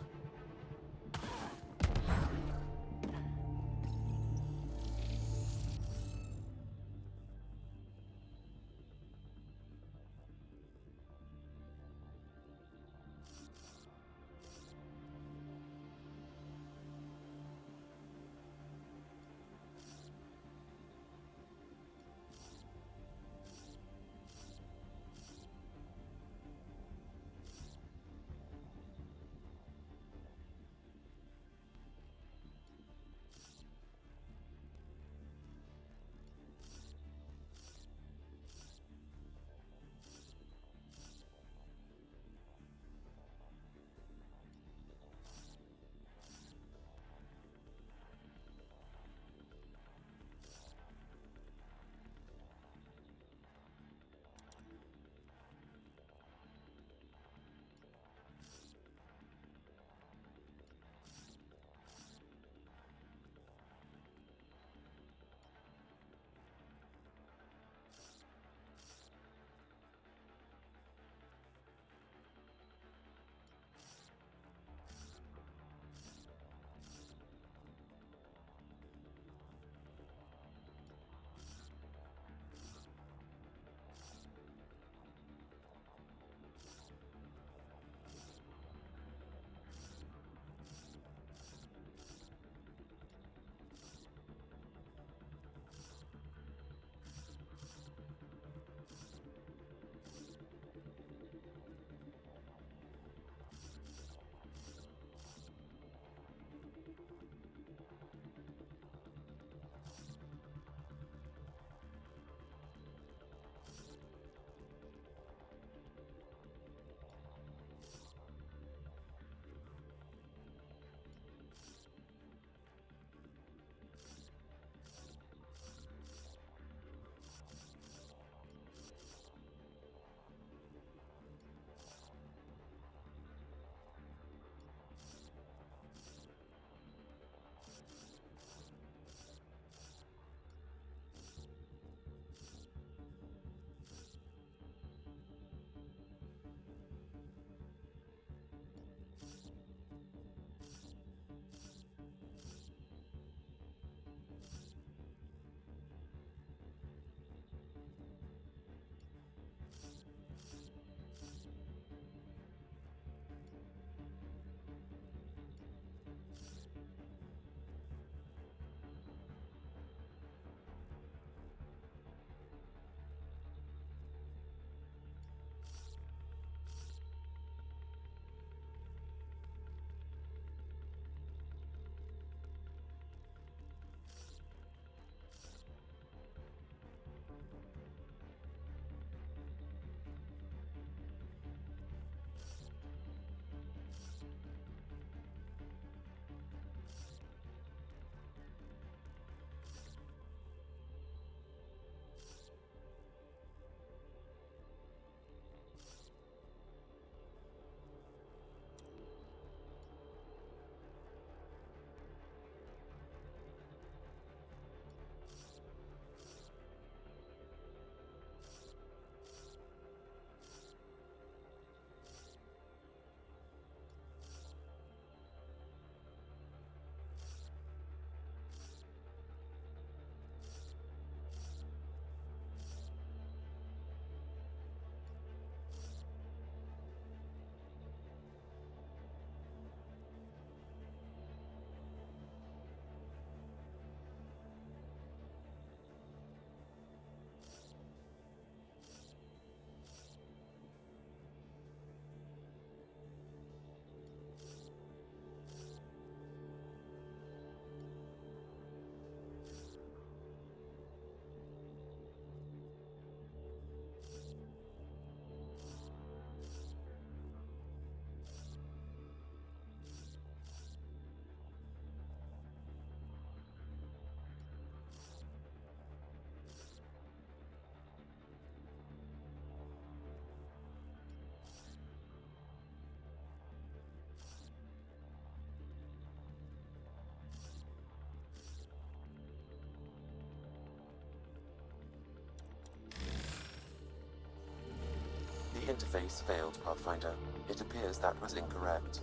[SPEAKER 6] interface failed, Pathfinder. It appears that was incorrect.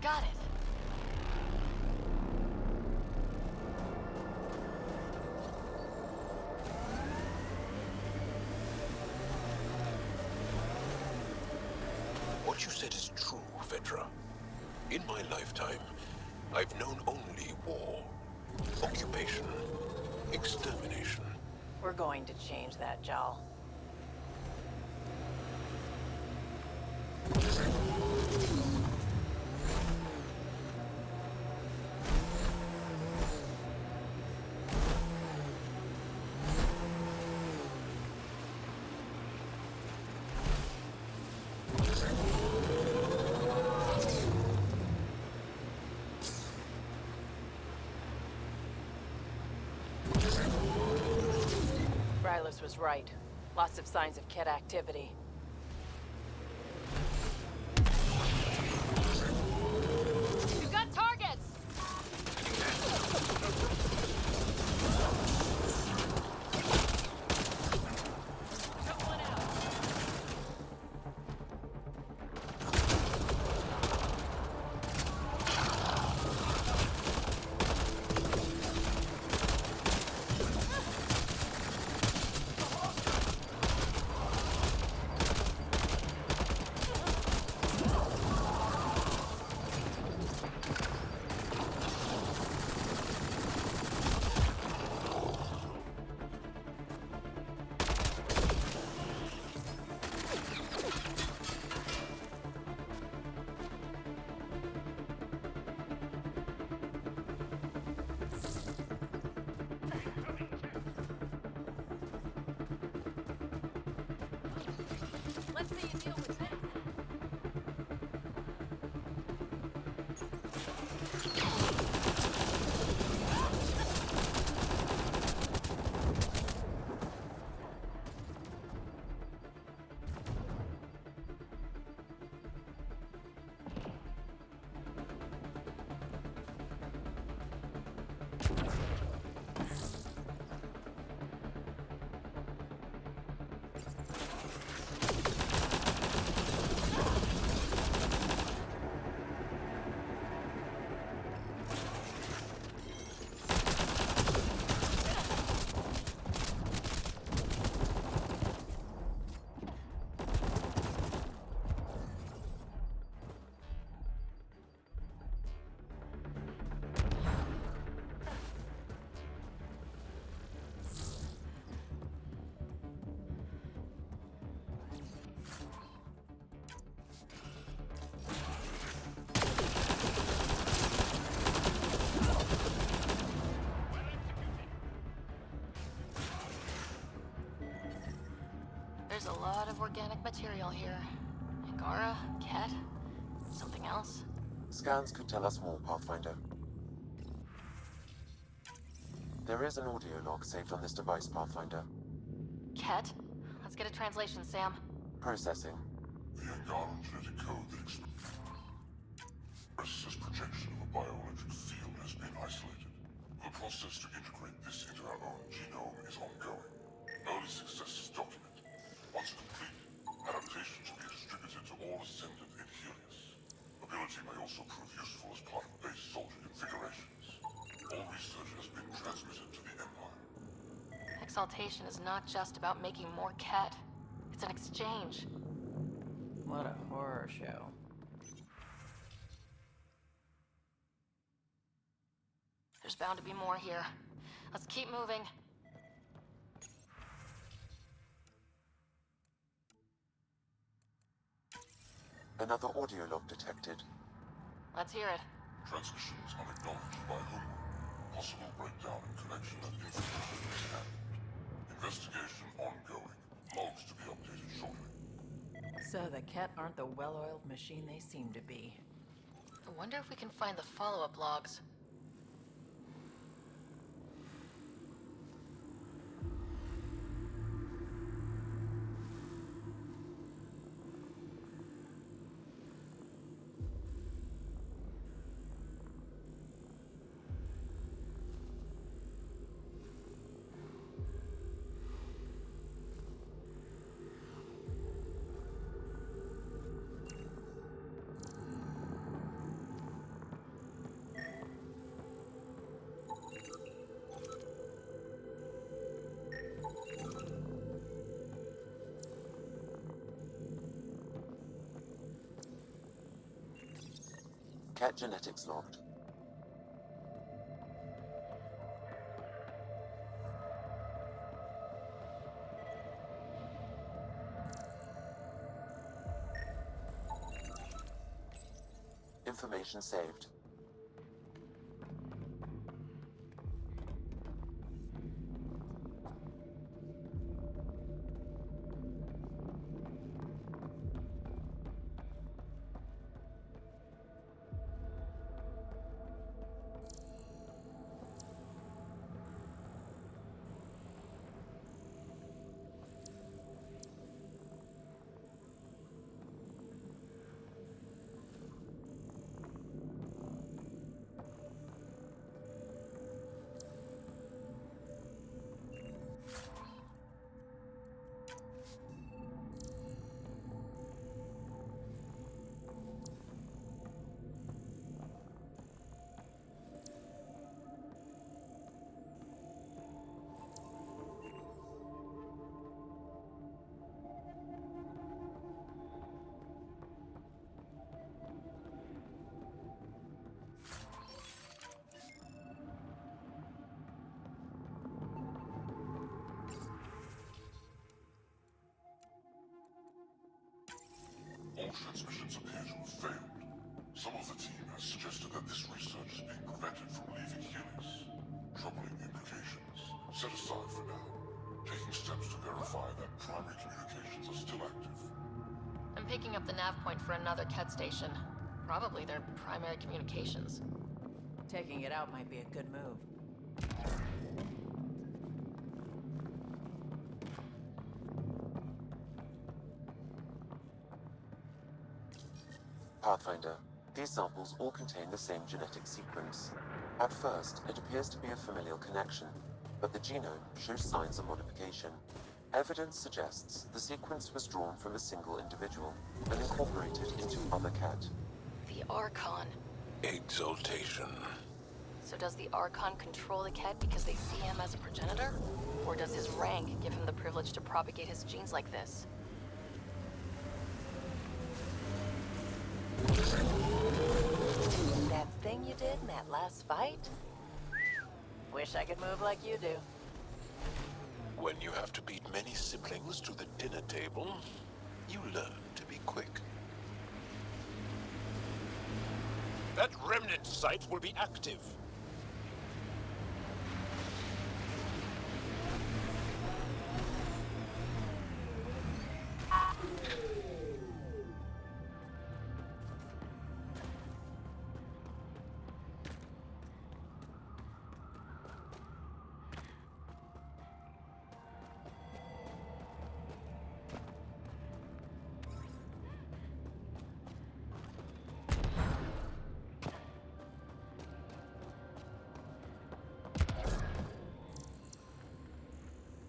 [SPEAKER 3] Got it.
[SPEAKER 13] What you said is true, Vetra. In my lifetime, I've known only war, occupation, extermination.
[SPEAKER 14] We're going to change that, Jal. Ryder was right. Lots of signs of Kett activity.
[SPEAKER 3] We've got targets! Took one out. Let's see you deal with this. There's a lot of organic material here. Angara, Kett, something else?
[SPEAKER 6] Scans could tell us more, Pathfinder. There is an audio log saved on this device, Pathfinder.
[SPEAKER 3] Kett? Let's get a translation, Sam.
[SPEAKER 6] Processing.
[SPEAKER 8] The Angaran genetic code that expresses projection of a bioelectric field has been isolated. The process to integrate this into our own genome is ongoing. Early success is documented. Once complete, adaptation should be distributed to all ascendant in Helios. Ability may also prove useful as part of base soldier configurations. All research has been transmitted to the Empire.
[SPEAKER 3] Exaltation is not just about making more Kett. It's an exchange.
[SPEAKER 14] What a horror show.
[SPEAKER 3] There's bound to be more here. Let's keep moving.
[SPEAKER 6] Another audio log detected.
[SPEAKER 3] Let's hear it.
[SPEAKER 8] Transmissions unacknowledged by whom? Possible breakdown in connection and information mishandled. Investigation ongoing. Logs to be updated shortly.
[SPEAKER 14] So the Kett aren't the well-oiled machine they seem to be.
[SPEAKER 3] I wonder if we can find the follow-up logs.
[SPEAKER 6] Cat genetics logged. Information saved.
[SPEAKER 8] All transmissions appear to have failed. Some of the team has suggested that this research is being prevented from leaving Helix. Troubling implications. Set aside for now. Taking steps to verify that primary communications are still active.
[SPEAKER 3] I'm picking up the nav point for another Ket station. Probably their primary communications.
[SPEAKER 16] Taking it out might be a good move.
[SPEAKER 6] Pathfinder, these samples all contain the same genetic sequence. At first, it appears to be a familial connection, but the genome shows signs of modification. Evidence suggests the sequence was drawn from a single individual and incorporated into other Ket.
[SPEAKER 3] The Archon.
[SPEAKER 13] Exaltation.
[SPEAKER 3] So does the Archon control the Ket because they see him as a progenitor? Or does his rank give him the privilege to propagate his genes like this?
[SPEAKER 14] That thing you did in that last fight? Wish I could move like you do.
[SPEAKER 13] When you have to beat many siblings to the dinner table, you learn to be quick. That remnant site will be active.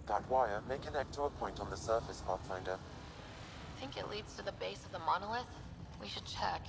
[SPEAKER 6] That wire may connect to a point on the surface, Pathfinder.
[SPEAKER 3] Think it leads to the base of the monolith? We should check.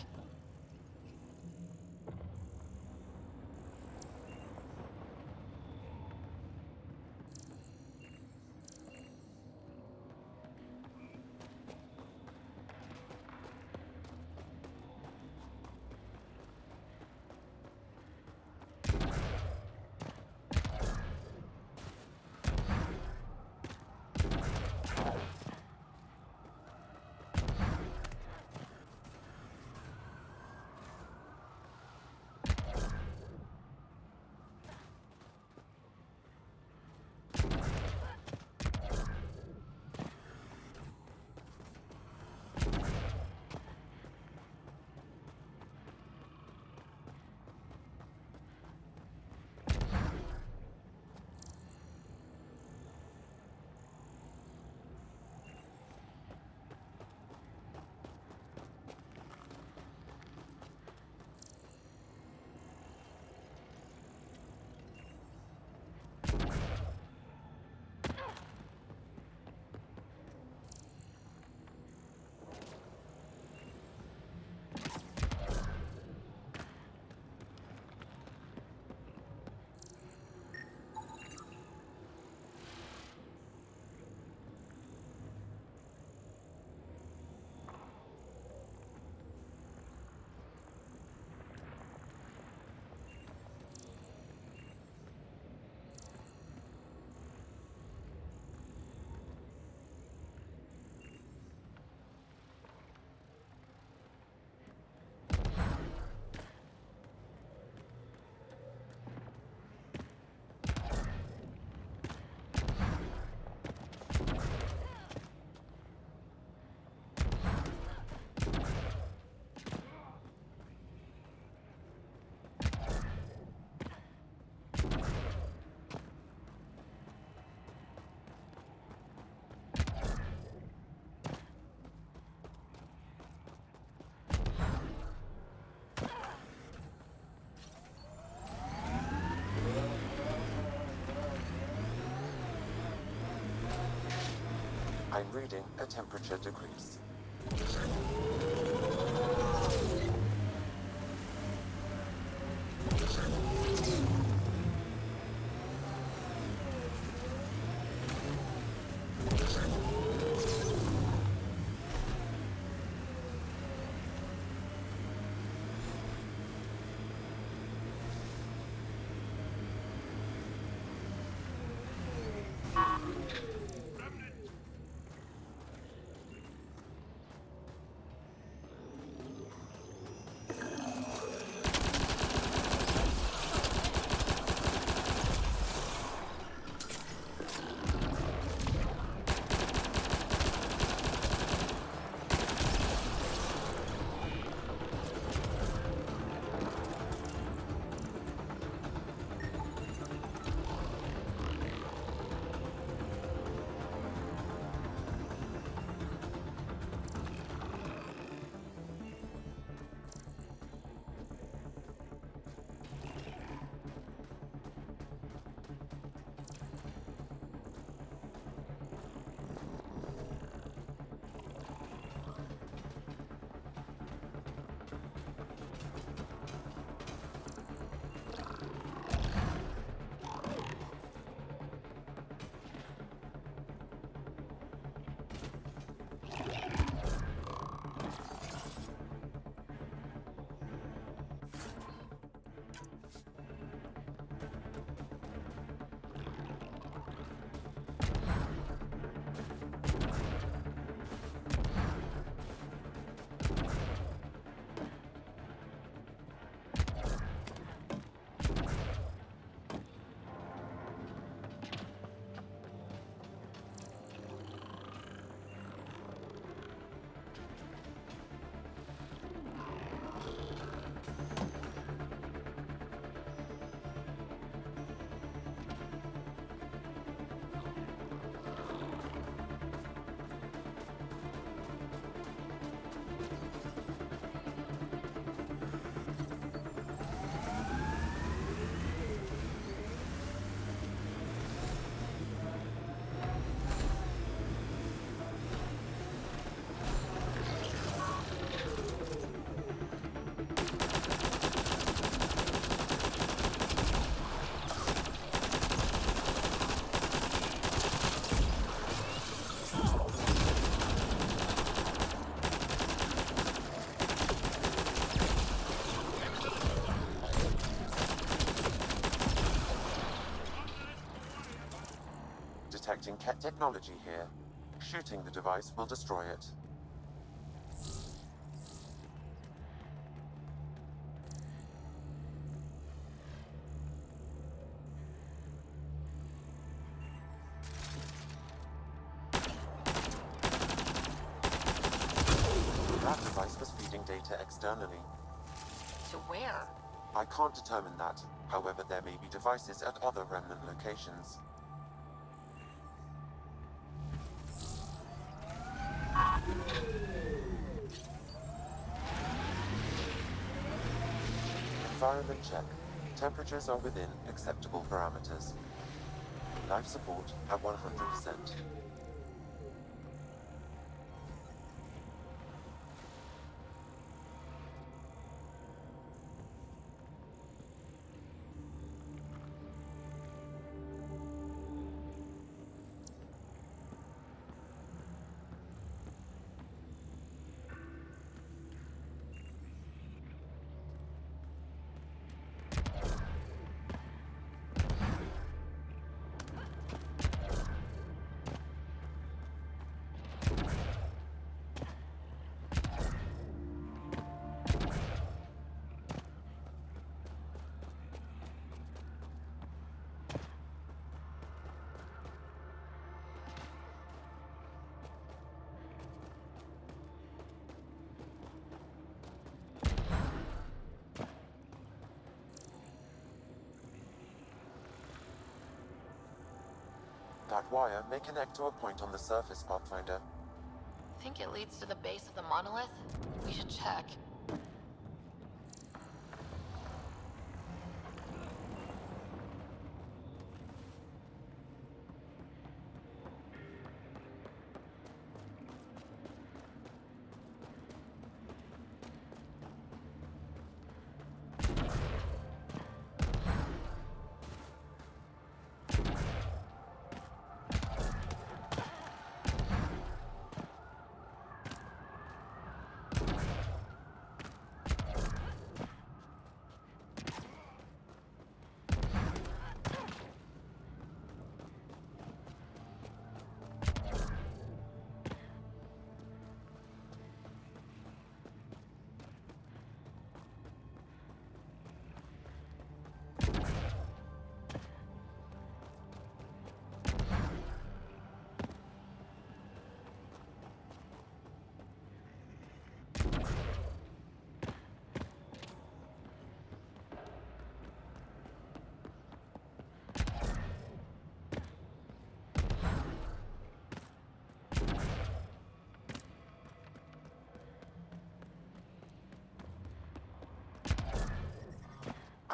[SPEAKER 6] I'm reading a temperature decrease. Detecting Ket technology here. Shooting the device will destroy it. That device was feeding data externally.
[SPEAKER 3] To where?
[SPEAKER 6] I can't determine that. However, there may be devices at other remnant locations. Environment check. Temperatures are within acceptable parameters. Life support at 100%. That wire may connect to a point on the surface, Pathfinder.
[SPEAKER 3] Think it leads to the base of the monolith? We should check.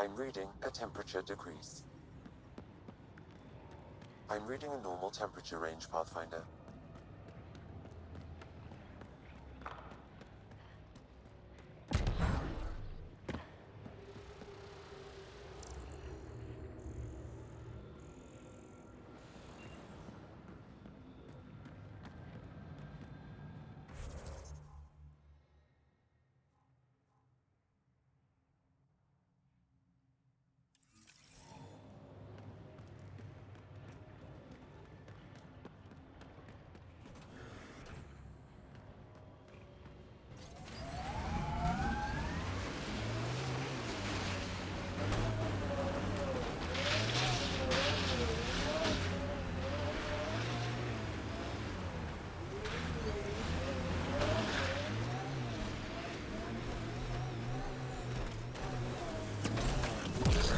[SPEAKER 6] I'm reading a temperature decrease. I'm reading a normal temperature range, Pathfinder.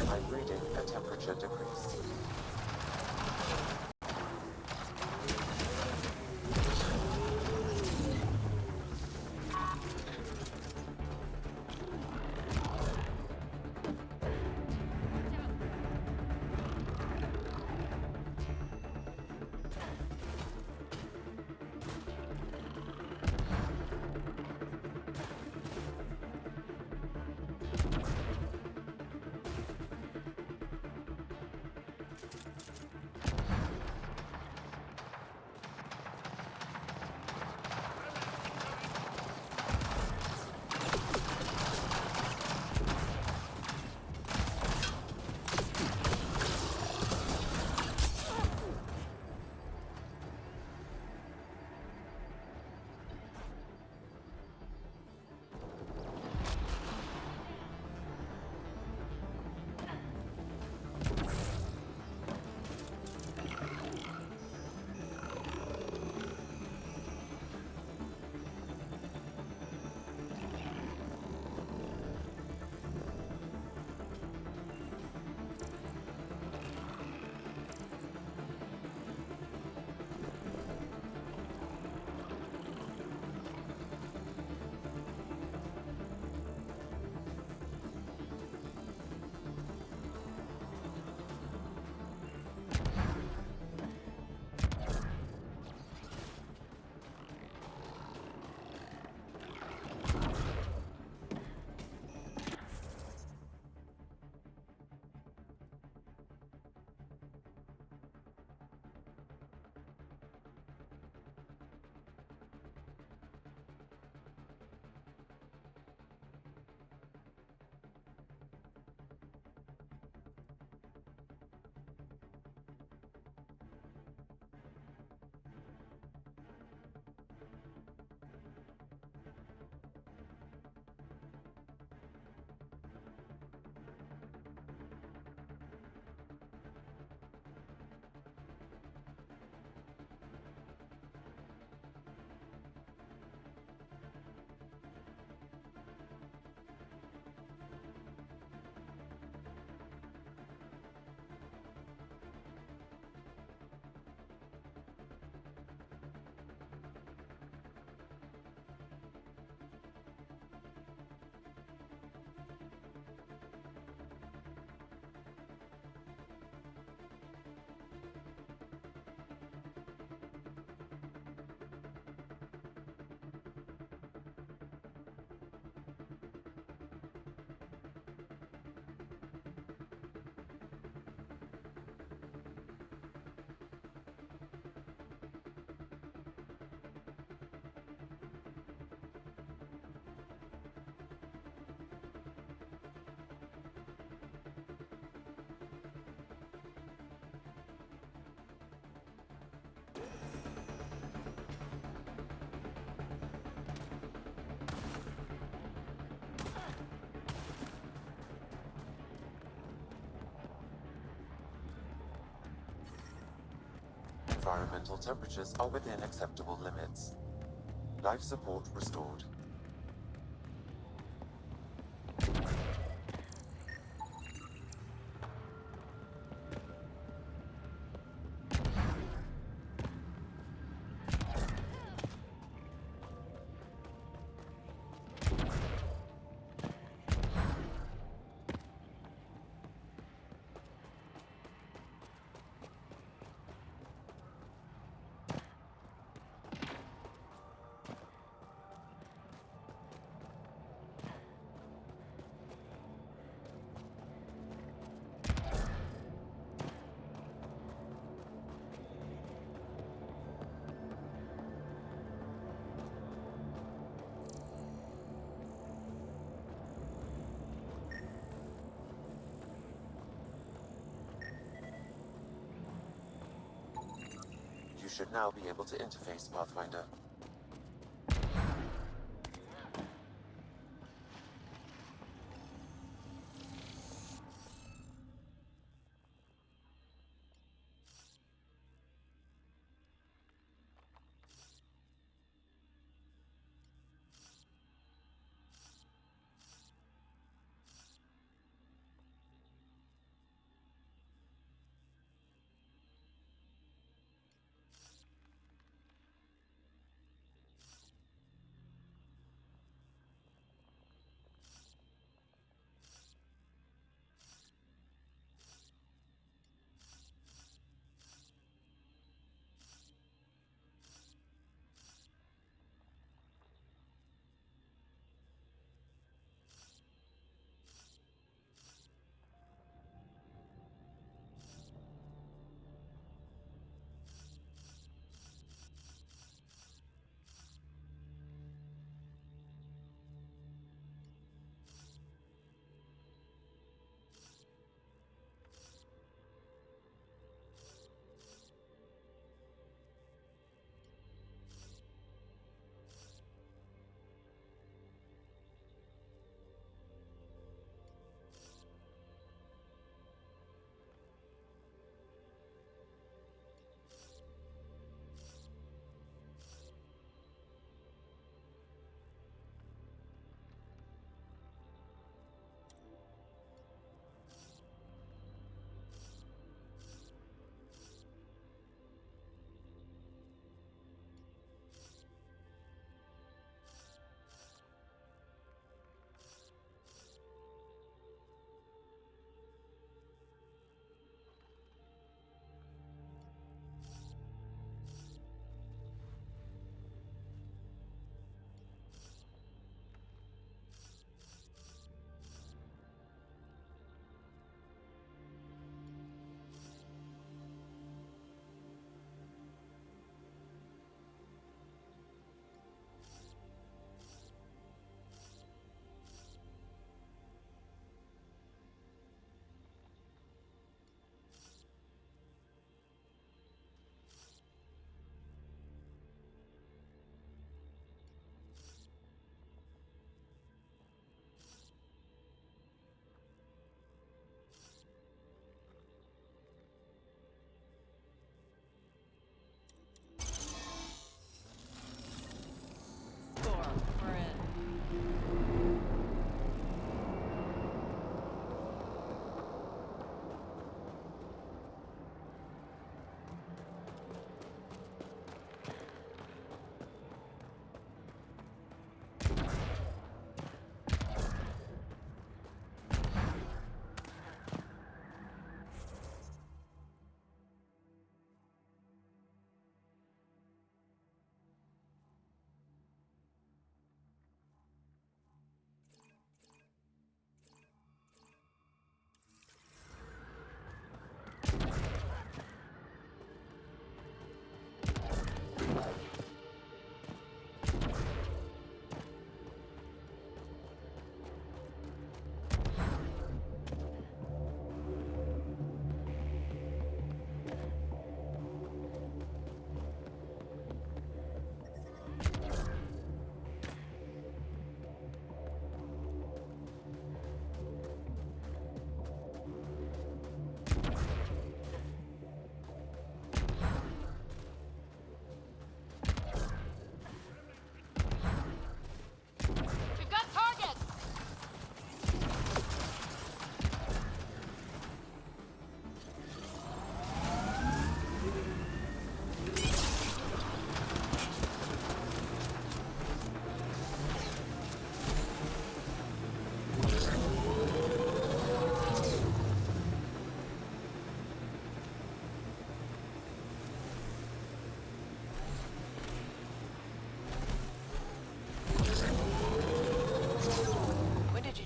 [SPEAKER 6] I'm reading a temperature decrease. Environmental temperatures are within acceptable limits. Life support restored. should now be able to interface, Pathfinder.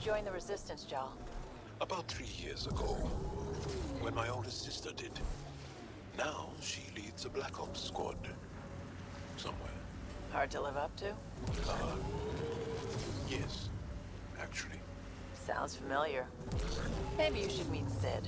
[SPEAKER 14] Join the Resistance, Jal?
[SPEAKER 13] About 3 years ago, when my oldest sister did. Now she leads a Black Ops squad. Somewhere.
[SPEAKER 14] Hard to live up to?
[SPEAKER 13] Yes, actually.
[SPEAKER 14] Sounds familiar. Maybe you should meet Sid.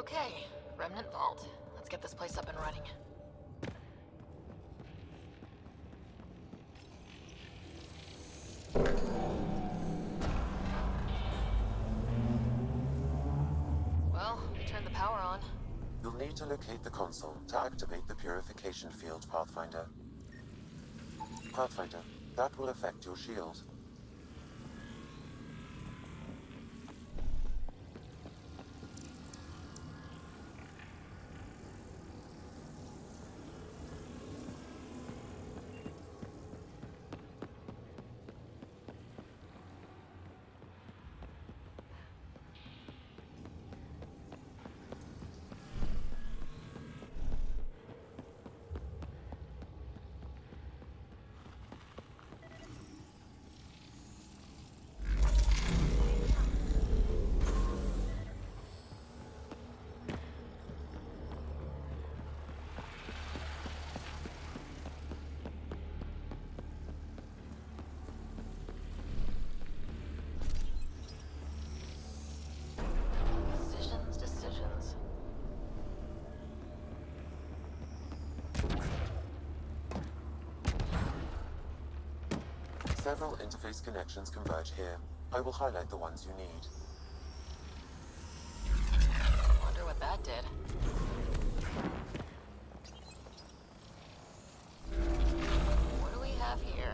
[SPEAKER 3] Okay, Remnant Vault. Let's get this place up and running. Well, we turned the power on.
[SPEAKER 6] You'll need to locate the console to activate the purification field, Pathfinder. Pathfinder, that will affect your shield.
[SPEAKER 3] Decisions.
[SPEAKER 6] Several interface connections converge here. I will highlight the ones you need.
[SPEAKER 3] Wonder what that did. What do we have here?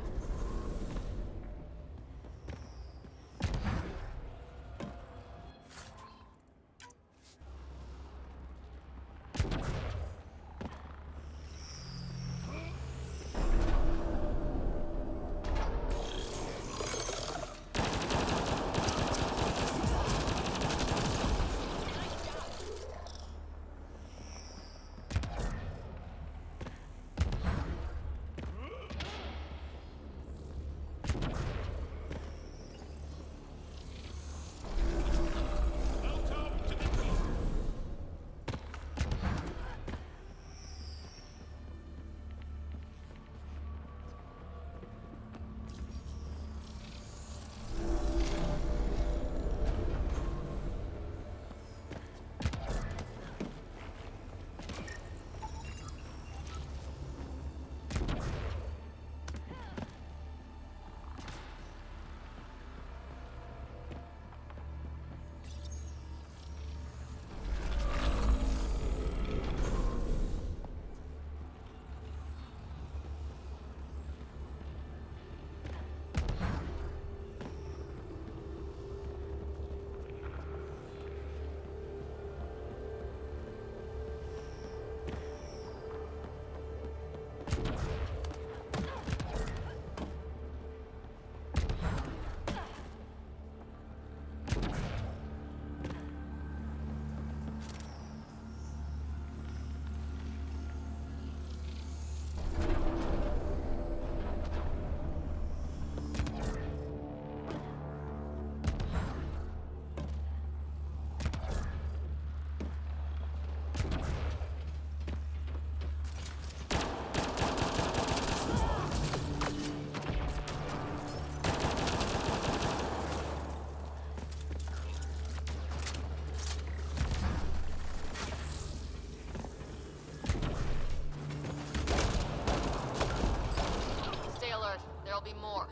[SPEAKER 3] There'll be more.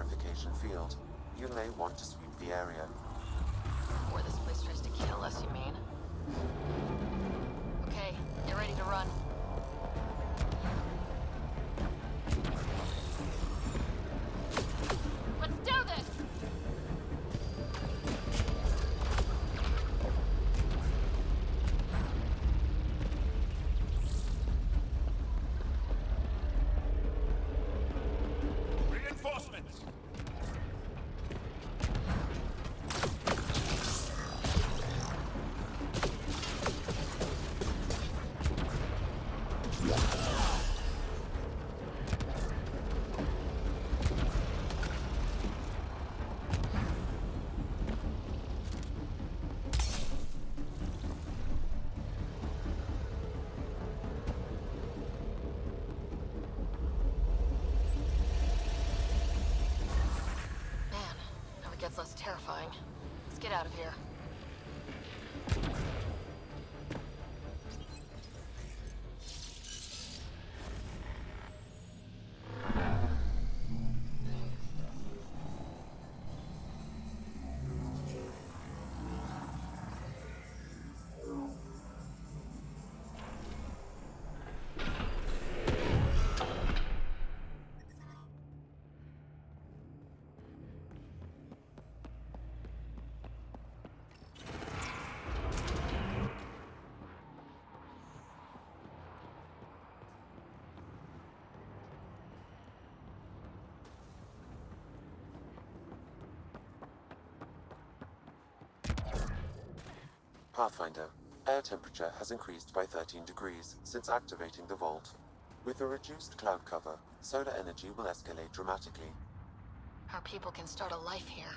[SPEAKER 6] verification field. You may want to sweep the area.
[SPEAKER 3] Before this place tries to kill us, you mean? Okay, get ready to run. Let's do this!
[SPEAKER 7] Reinforcements!
[SPEAKER 3] Man, now it gets less terrifying. Let's get out of here.
[SPEAKER 6] Pathfinder, air temperature has increased by 13 degrees since activating the vault. With a reduced cloud cover, solar energy will escalate dramatically.
[SPEAKER 3] Our people can start a life here.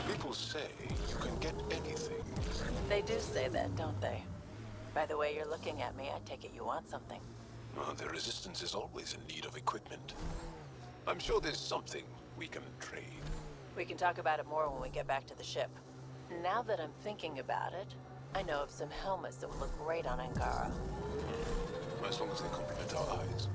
[SPEAKER 13] People say you can get anything.
[SPEAKER 14] They do say that, don't they? By the way you're looking at me, I take it you want something.
[SPEAKER 13] The Resistance is always in need of equipment. I'm sure there's something we can trade.
[SPEAKER 14] We can talk about it more when we get back to the ship. Now that I'm thinking about it, I know of some helmets that would look great on Angara.
[SPEAKER 13] As long as they complement our eyes.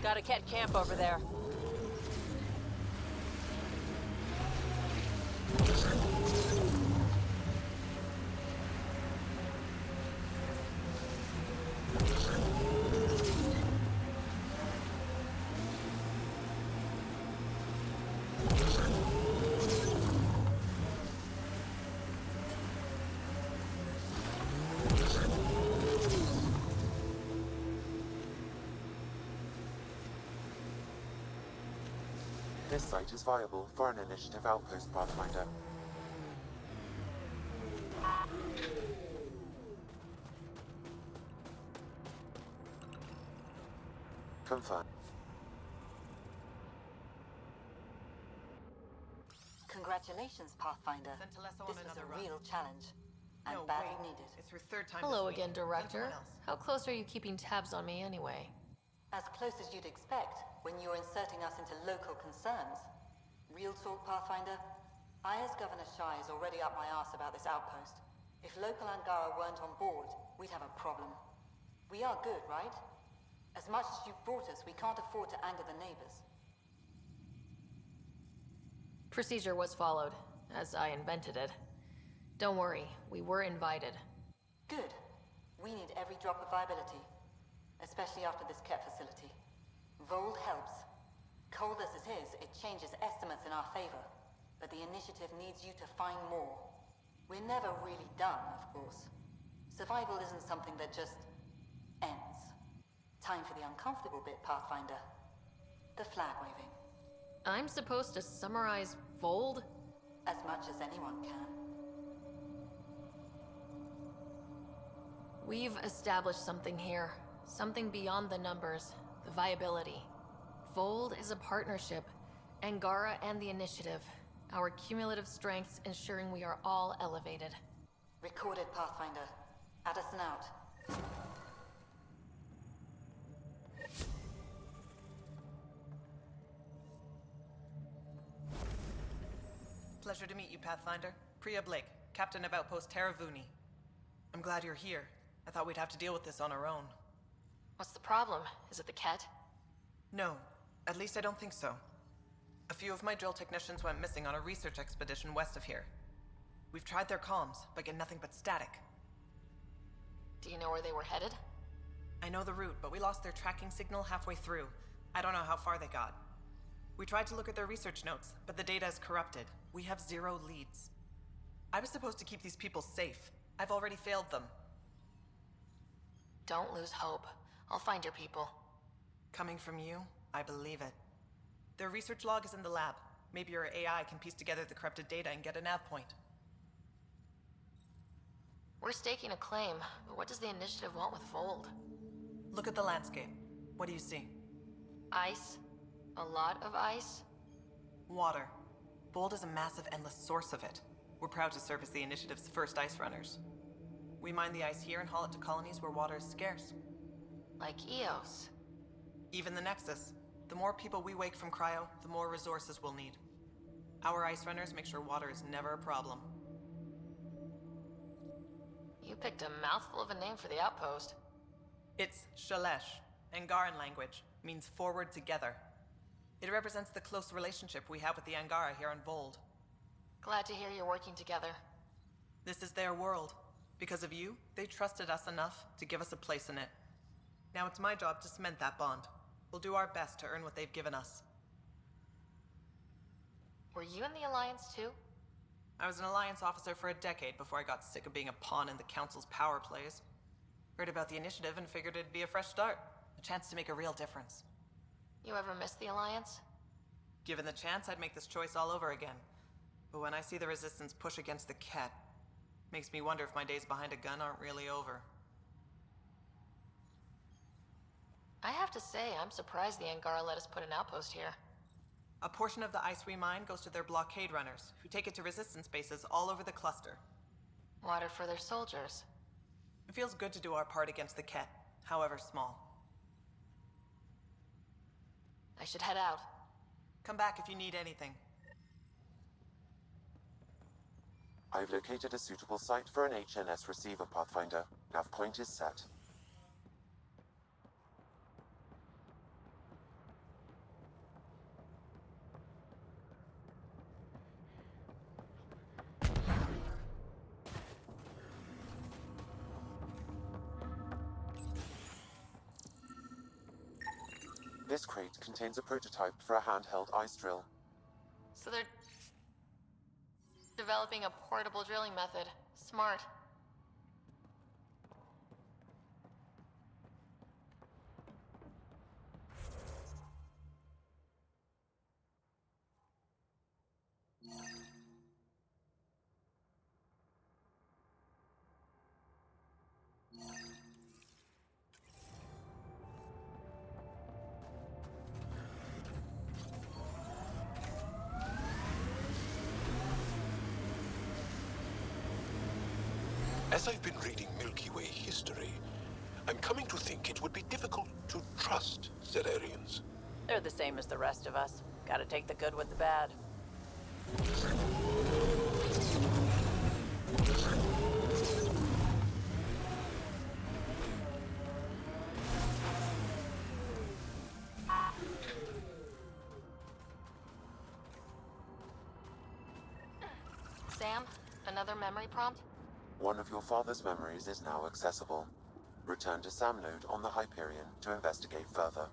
[SPEAKER 14] Got a cat camp over there.
[SPEAKER 6] This site is viable for an initiative outpost, Pathfinder. Confirmed.
[SPEAKER 2] Congratulations, Pathfinder. This was a real challenge. And badly needed.
[SPEAKER 11] It's her third time
[SPEAKER 3] Hello
[SPEAKER 11] this week.
[SPEAKER 3] again, Director. How close are you keeping tabs on me anyway?
[SPEAKER 2] As close as you'd expect when you're inserting us into local concerns. Real talk, Pathfinder? I, as Governor Shy, is already up my arse about this outpost. If local Angara weren't on board, we'd have a problem. We are good, right? As much as you've brought us, we can't afford to anger the neighbors.
[SPEAKER 3] Procedure was followed, as I invented it. Don't worry, we were invited.
[SPEAKER 2] Good. We need every drop of viability. Especially after this Ket facility. Vold helps. Cold as it is, it changes estimates in our favor. But the initiative needs you to find more. We're never really done, of course. Survival isn't something that just ends. Time for the uncomfortable bit, Pathfinder. The flag waving.
[SPEAKER 3] I'm supposed to summarize Vold?
[SPEAKER 2] As much as anyone can.
[SPEAKER 3] We've established something here. Something beyond the numbers. The viability. Vold is a partnership. Angara and the Initiative. Our cumulative strengths ensuring we are all elevated.
[SPEAKER 2] Recorded, Pathfinder. Addison out.
[SPEAKER 9] Pleasure to meet you, Pathfinder. Priya Blake, Captain of Outpost Taravuni. I'm glad you're here. I thought we'd have to deal with this on our own.
[SPEAKER 3] What's the problem? Is it the Ket?
[SPEAKER 9] No, at least I don't think so. A few of my drill technicians went missing on a research expedition west of here. We've tried their comms, but get nothing but static.
[SPEAKER 3] Do you know where they were headed?
[SPEAKER 9] I know the route, but we lost their tracking signal halfway through. I don't know how far they got. We tried to look at their research notes, but the data is corrupted. We have 0 leads. I was supposed to keep these people safe. I've already failed them.
[SPEAKER 3] Don't lose hope. I'll find your people.
[SPEAKER 9] Coming from you, I believe it. Their research log is in the lab. Maybe your AI can piece together the corrupted data and get a nav point.
[SPEAKER 3] We're staking a claim, but what does the Initiative want with Vold?
[SPEAKER 9] Look at the landscape. What do you see?
[SPEAKER 3] Ice. A lot of ice.
[SPEAKER 9] Water. Vold is a massive, endless source of it. We're proud to serve as the Initiative's first ice runners. We mine the ice here and haul it to colonies where water is scarce.
[SPEAKER 3] Like Eos.
[SPEAKER 9] Even the Nexus. The more people we wake from cryo, the more resources we'll need. Our ice runners make sure water is never a problem.
[SPEAKER 3] You picked a mouthful of a name for the outpost.
[SPEAKER 9] It's Shalesh, Angaran language, means forward together. It represents the close relationship we have with the Angara here on Vold.
[SPEAKER 3] Glad to hear you're working together.
[SPEAKER 9] This is their world. Because of you, they trusted us enough to give us a place in it. Now it's my job to cement that bond. We'll do our best to earn what they've given us.
[SPEAKER 3] Were you in the Alliance too?
[SPEAKER 9] I was an Alliance officer for a decade before I got sick of being a pawn in the Council's power plays. Heard about the Initiative and figured it'd be a fresh start. A chance to make a real difference.
[SPEAKER 3] You ever miss the Alliance?
[SPEAKER 9] Given the chance, I'd make this choice all over again. But when I see the Resistance push against the Ket, makes me wonder if my days behind a gun aren't really over.
[SPEAKER 3] I have to say, I'm surprised the Angara let us put an outpost here.
[SPEAKER 9] A portion of the ice we mine goes to their blockade runners, who take it to Resistance bases all over the cluster.
[SPEAKER 3] Water for their soldiers.
[SPEAKER 9] It feels good to do our part against the Ket, however small.
[SPEAKER 3] I should head out.
[SPEAKER 9] Come back if you need anything.
[SPEAKER 6] I've located a suitable site for an HNS receiver, Pathfinder. Nav point is set. This crate contains a prototype for a handheld ice drill.
[SPEAKER 3] So they're developing a portable drilling method. Smart.
[SPEAKER 13] As I've been reading Milky Way history, I'm coming to think it would be difficult to trust Zererians.
[SPEAKER 14] They're the same as the rest of us. Gotta take the good with the bad.
[SPEAKER 3] Sam, another memory prompt?
[SPEAKER 6] One of your father's memories is now accessible. Return to Sam Node on the Hyperion to investigate further.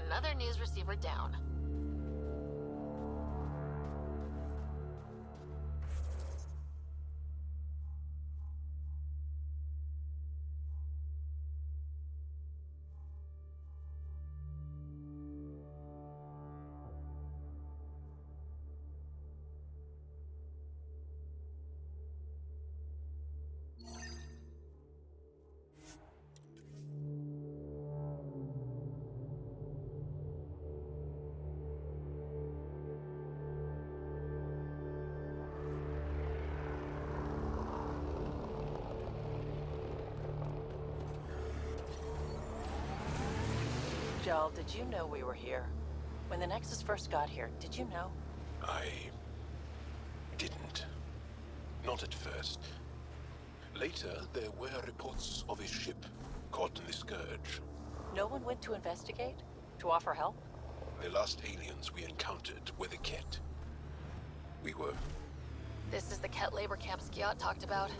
[SPEAKER 3] Another news receiver down.
[SPEAKER 14] Joel, did you know we were here? When the Nexus first got here, did you know?
[SPEAKER 13] I didn't. Not at first. Later, there were reports of a ship caught in the Scourge.
[SPEAKER 14] No one went to investigate? To offer help?
[SPEAKER 13] The last aliens we encountered were the Ket. We were...
[SPEAKER 3] This is the Ket labor camp Skiot talked about.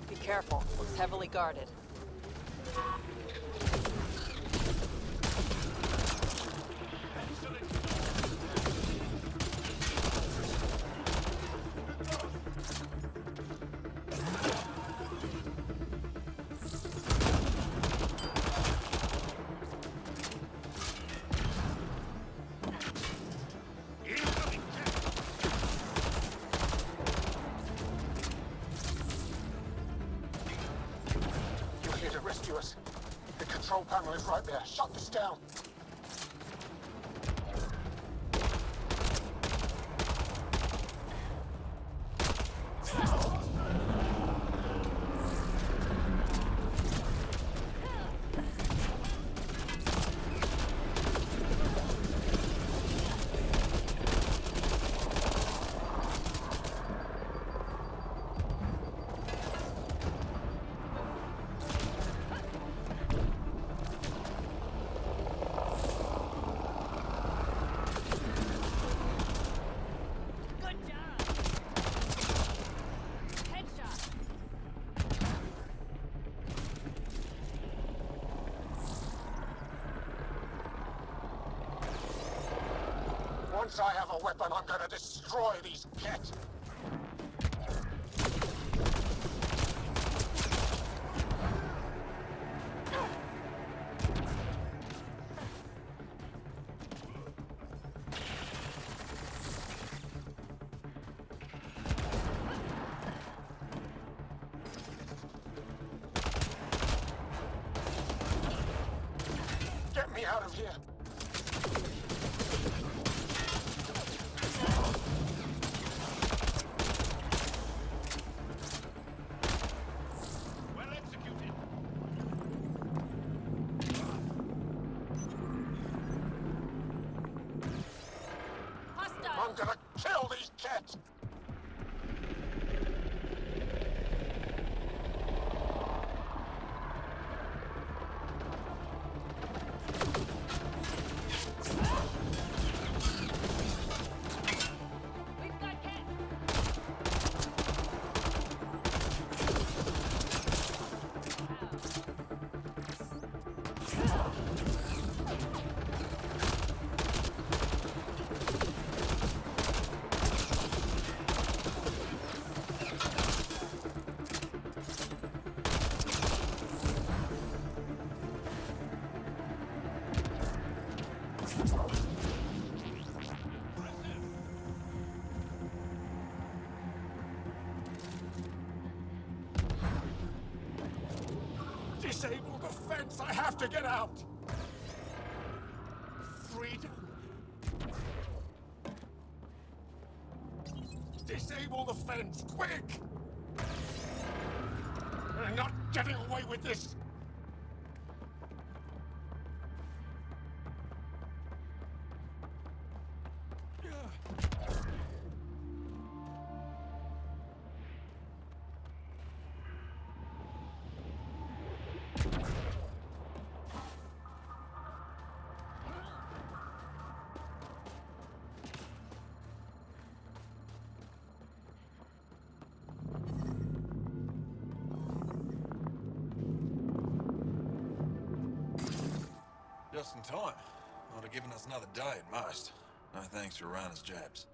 [SPEAKER 14] Be careful, it's heavily guarded.
[SPEAKER 17] The control panel is right there. Shut this down. Once I have a weapon, I'm gonna destroy these Ket. Get me out of here. I'm gonna kill Ket! Disable the fence! I have to get out! Freedom! Disable the fence, quick! They're not getting away with this!
[SPEAKER 18] Just in time. Would have given us another day at most. No thanks for Rana's jabs.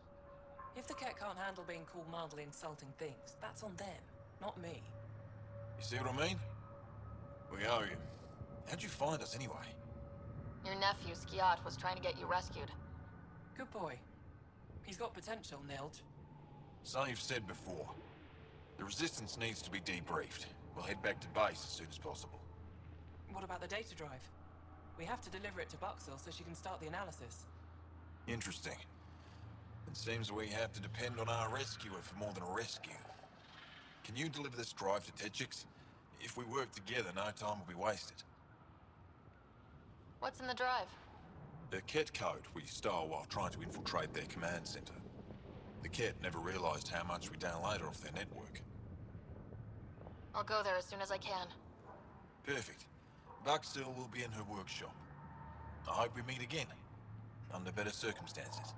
[SPEAKER 9] If the cat can't handle being called mildly insulting things, that's on them, not me.
[SPEAKER 18] You see what I mean? We owe you. How'd you find us anyway?
[SPEAKER 3] Your nephew, Skiat, was trying to get you rescued.
[SPEAKER 9] Good boy. He's got potential, Nilge.
[SPEAKER 18] So you've said before. The Resistance needs to be debriefed. We'll head back to base as soon as possible.
[SPEAKER 9] What about the data drive? We have to deliver it to Buxel so she can start the analysis.
[SPEAKER 18] Interesting. It seems we have to depend on our rescuer for more than a rescue. Can you deliver this drive to Tetchix? If we work together, no time will be wasted.
[SPEAKER 3] What's in the drive?
[SPEAKER 18] The Ket code we stole while trying to infiltrate their command center. The Ket never realized how much we downloaded off their network.
[SPEAKER 3] I'll go there as soon as I can.
[SPEAKER 18] Perfect. Buxel will be in her workshop. I hope we meet again, under better circumstances.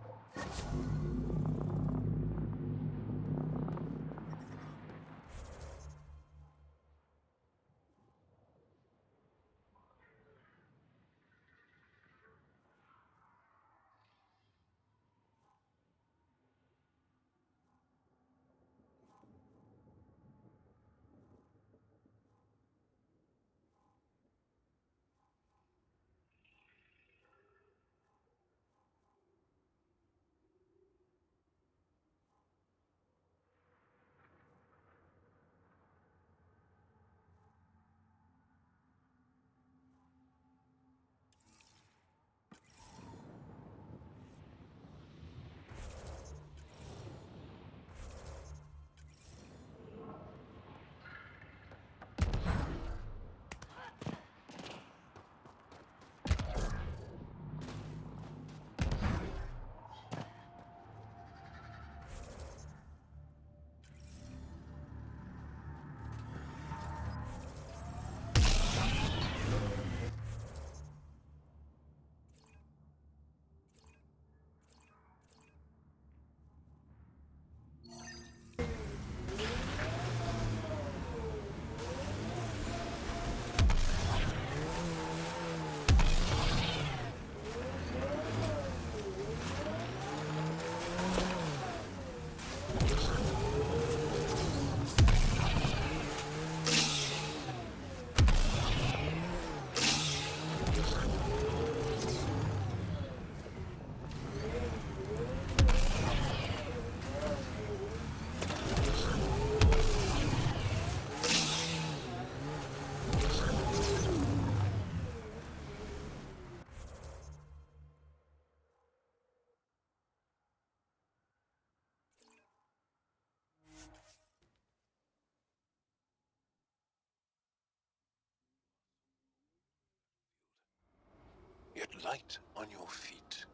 [SPEAKER 13] Yet light on your feet.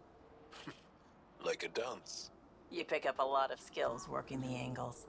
[SPEAKER 13] Like a dance.
[SPEAKER 14] You pick up a lot of skills working the angles.